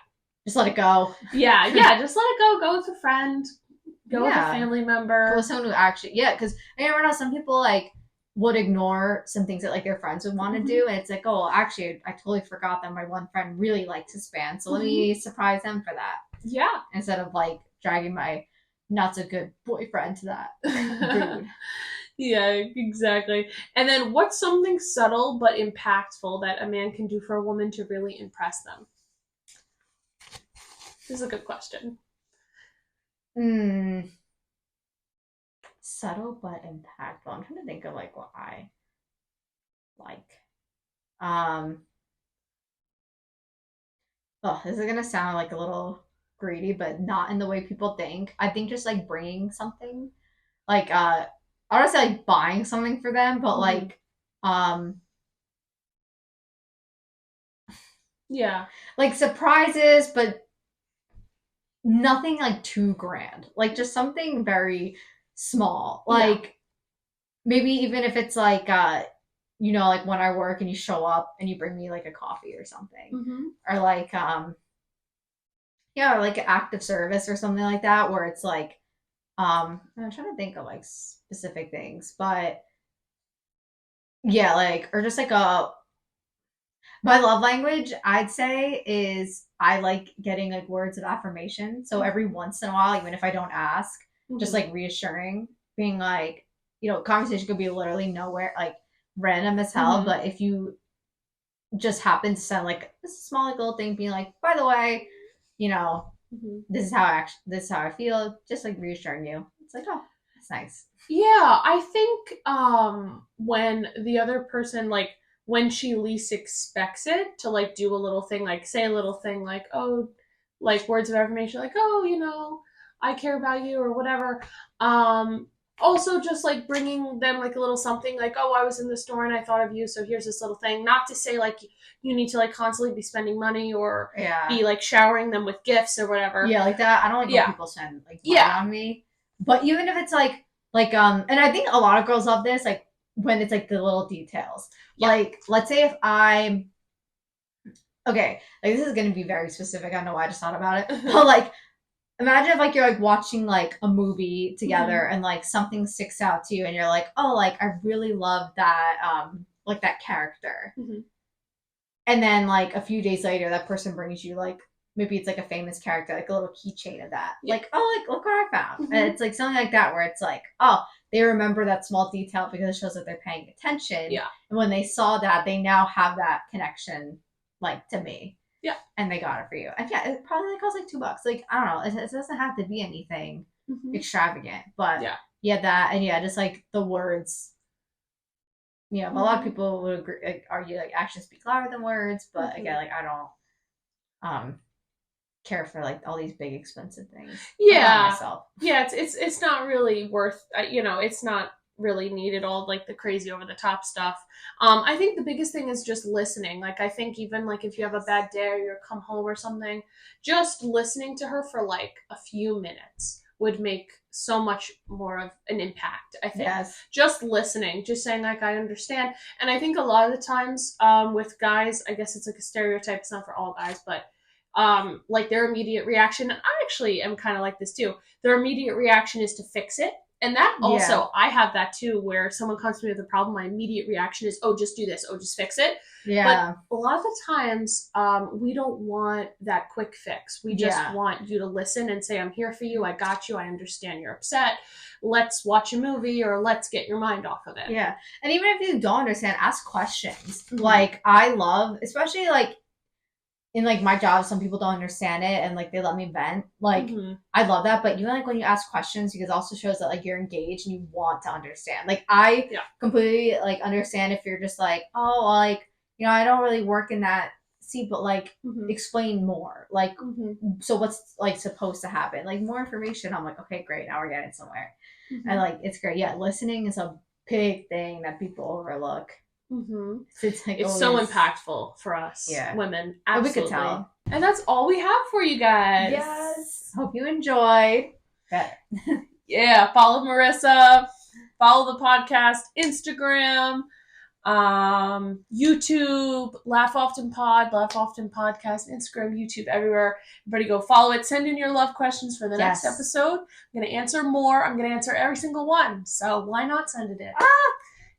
Just let it go. Yeah. Yeah. Just let it go. Go with a friend. Go with a Yeah. family Go with member. someone who actually, yeah, because I never know, some people like would ignore some things that like their friends would want to Mm-hmm. do, and it's like, oh, well, actually, I totally forgot that my one friend really likes his band, so let Mm-hmm. me surprise them for that Yeah. instead of like dragging my not so good boyfriend to that. Rude. Yeah, exactly. And then what's something subtle but impactful that a man can do for a woman to really impress them? This is a good question. Hmm. Subtle but impactful. I'm trying to think of like what I like. Um. Oh, this is gonna sound like a little greedy, but not in the way people think. I think just like bringing something, like I don't say like buying something for them, but Mm-hmm. um Yeah. like surprises, but nothing like too grand. Like just something very small. Yeah. Like maybe even if it's like like when I work and you show up and you bring me like a coffee or something. Mm-hmm. Or like yeah, or like an act of service or something like that where it's like I'm trying to think of like specific things, but yeah, like or just like a my love language, I'd say, is I like getting like words of affirmation. So every once in a while, even if I don't ask, just Mm-hmm. like reassuring, being like, conversation could be literally nowhere, like random as hell. Mm-hmm. But if you just happen to sound like a small like, little thing, being like, by the way, you know, Mm-hmm. this is how I feel, just like reassuring you. It's like, oh, that's nice. Yeah, I think when the other person like when she least expects it to like do a little thing like say a little thing like oh like words of affirmation like oh I care about you or whatever. Um Also just like bringing them like a little something like oh I was in the store and I thought of you so here's this little thing, not to say like you need to like constantly be spending money or Yeah. be like showering them with gifts or whatever. Yeah, like that. I don't like when Yeah. people spend like money Yeah. on me. But even if it's and I think a lot of girls love this, like when it's like the little details. Yeah. Like, let's say if I'm okay, like this is gonna be very specific. I don't know why I just thought about it. But like imagine if like you're like watching like a movie Mm-hmm. together and like something sticks out to you and you're like, oh, like I really love that like that character. Mm-hmm. And then like a few days later that person brings you like maybe it's like a famous character, like a little keychain of that. Yeah. Like, oh, like look what I found. And Mm-hmm. it's like something like that where it's like, oh, they remember that small detail because it shows that they're paying attention. Yeah. And when they saw that, they now have that connection like to me. Yeah. And they got it for you. And yeah, it probably like costs like $2. Like, I don't know. It doesn't have to be anything Mm-hmm. extravagant. But Yeah. yeah, that and yeah, just like the words. A lot of Mm-hmm. people would agree, like, argue like actions speak louder than words, but Mm-hmm. again, like I don't. Um, care for like all these big expensive things. Yeah. Myself. Yeah, it's not really worth, it's not really needed all like the crazy over the top stuff. I think the biggest thing is just listening. Like I think even like if you have a bad day or you come home or something, just listening to her for like a few minutes would make so much more of an impact, I think. Yes. Just listening, just saying like I understand. And I think a lot of the times with guys, I guess it's like a stereotype, it's not for all guys, but like their immediate reaction, and I actually am kind of like this too, their immediate reaction is to fix it. And that also, I have that too, where someone comes to me with a problem, my immediate reaction is, oh, just do this, oh, just fix it. Yeah. But a lot of the times, we don't want that quick fix. We just want you to listen and say, I'm here for you, I got you, I understand you're upset. Let's watch a movie or let's get your mind off of it. Yeah. And even if you don't understand, ask questions. Mm-hmm. Like, I love, especially like, in like my job, some people don't understand it and like they let me vent. Like I love that, but you like when you ask questions because it also shows that like you're engaged and you want to understand. Like I completely like understand if you're just like, oh, like I don't really work in that seat, but like explain more. Like so what's like supposed to happen? Like more information. I'm like, okay, great, now we're getting somewhere. And like it's great. Yeah, listening is a big thing that people overlook. So it's so impactful for us women. Absolutely. We could tell. And that's all we have for you guys. Yes. Hope you enjoyed. Yeah. Follow Marissa. Follow the podcast. Instagram. YouTube. Laugh Often Pod. Laugh Often Podcast. Instagram. YouTube. Everywhere. Everybody go follow it. Send in your love questions for the next episode. I'm going to answer more. I'm going to answer every single one. So why not send it in?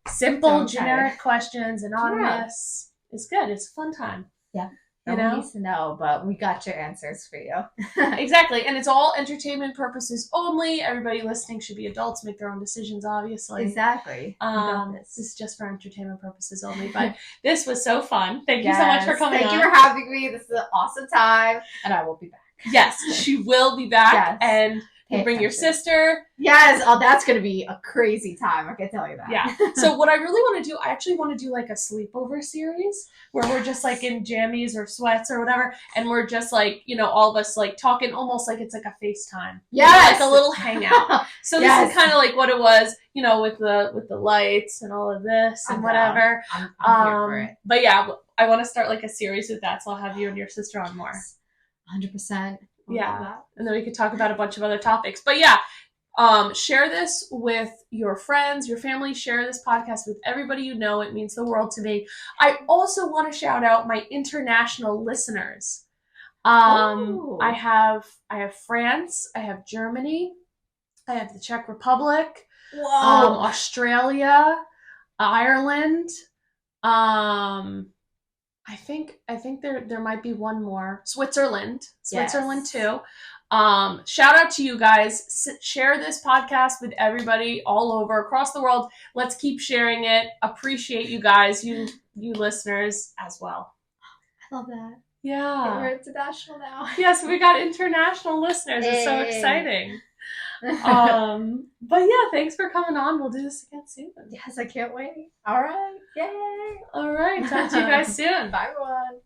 Simple, generic questions, anonymous. Yeah. It's good. It's a fun time. Yeah. No one needs to know, but we got your answers for you. Exactly. And it's all entertainment purposes only. Everybody listening should be adults, make their own decisions, obviously. Exactly. This is just for entertainment purposes only. But this was so fun. Thank you so much for coming on. Thank you for having me. This is an awesome time. And I will be back. Yes, she will be back. Yes. And you bring your sister. Yes. Oh, that's going to be a crazy time. I can tell you that. Yeah. So what I really want to do, I actually want to do like a sleepover series where we're just like in jammies or sweats or whatever. And we're just like, all of us like talking almost like it's like a FaceTime. Yes. Like a little hangout. So this is kind of like what it was, with the lights and all of this and whatever. I'm here for it. But yeah, I want to start like a series with that. So I'll have you and your sister on more. 100%. Yeah. And then we could talk about a bunch of other topics. But yeah, share this with your friends, your family. Share this podcast with everybody you know. It means the world to me. I also want to shout out my international listeners. I have France. I have Germany. I have the Czech Republic. Australia. Ireland. I think there might be one more. Switzerland too. Shout out to you guys. Share this podcast with everybody all over across the world. Let's keep sharing it. Appreciate you guys, you listeners as well. I love that. Yeah. We're international now. Yes, we got international listeners. It's so exciting. But yeah, thanks for coming on. We'll do this again soon. Yes, I can't wait. All right. Yay. All right. Talk to you guys soon. Bye, everyone.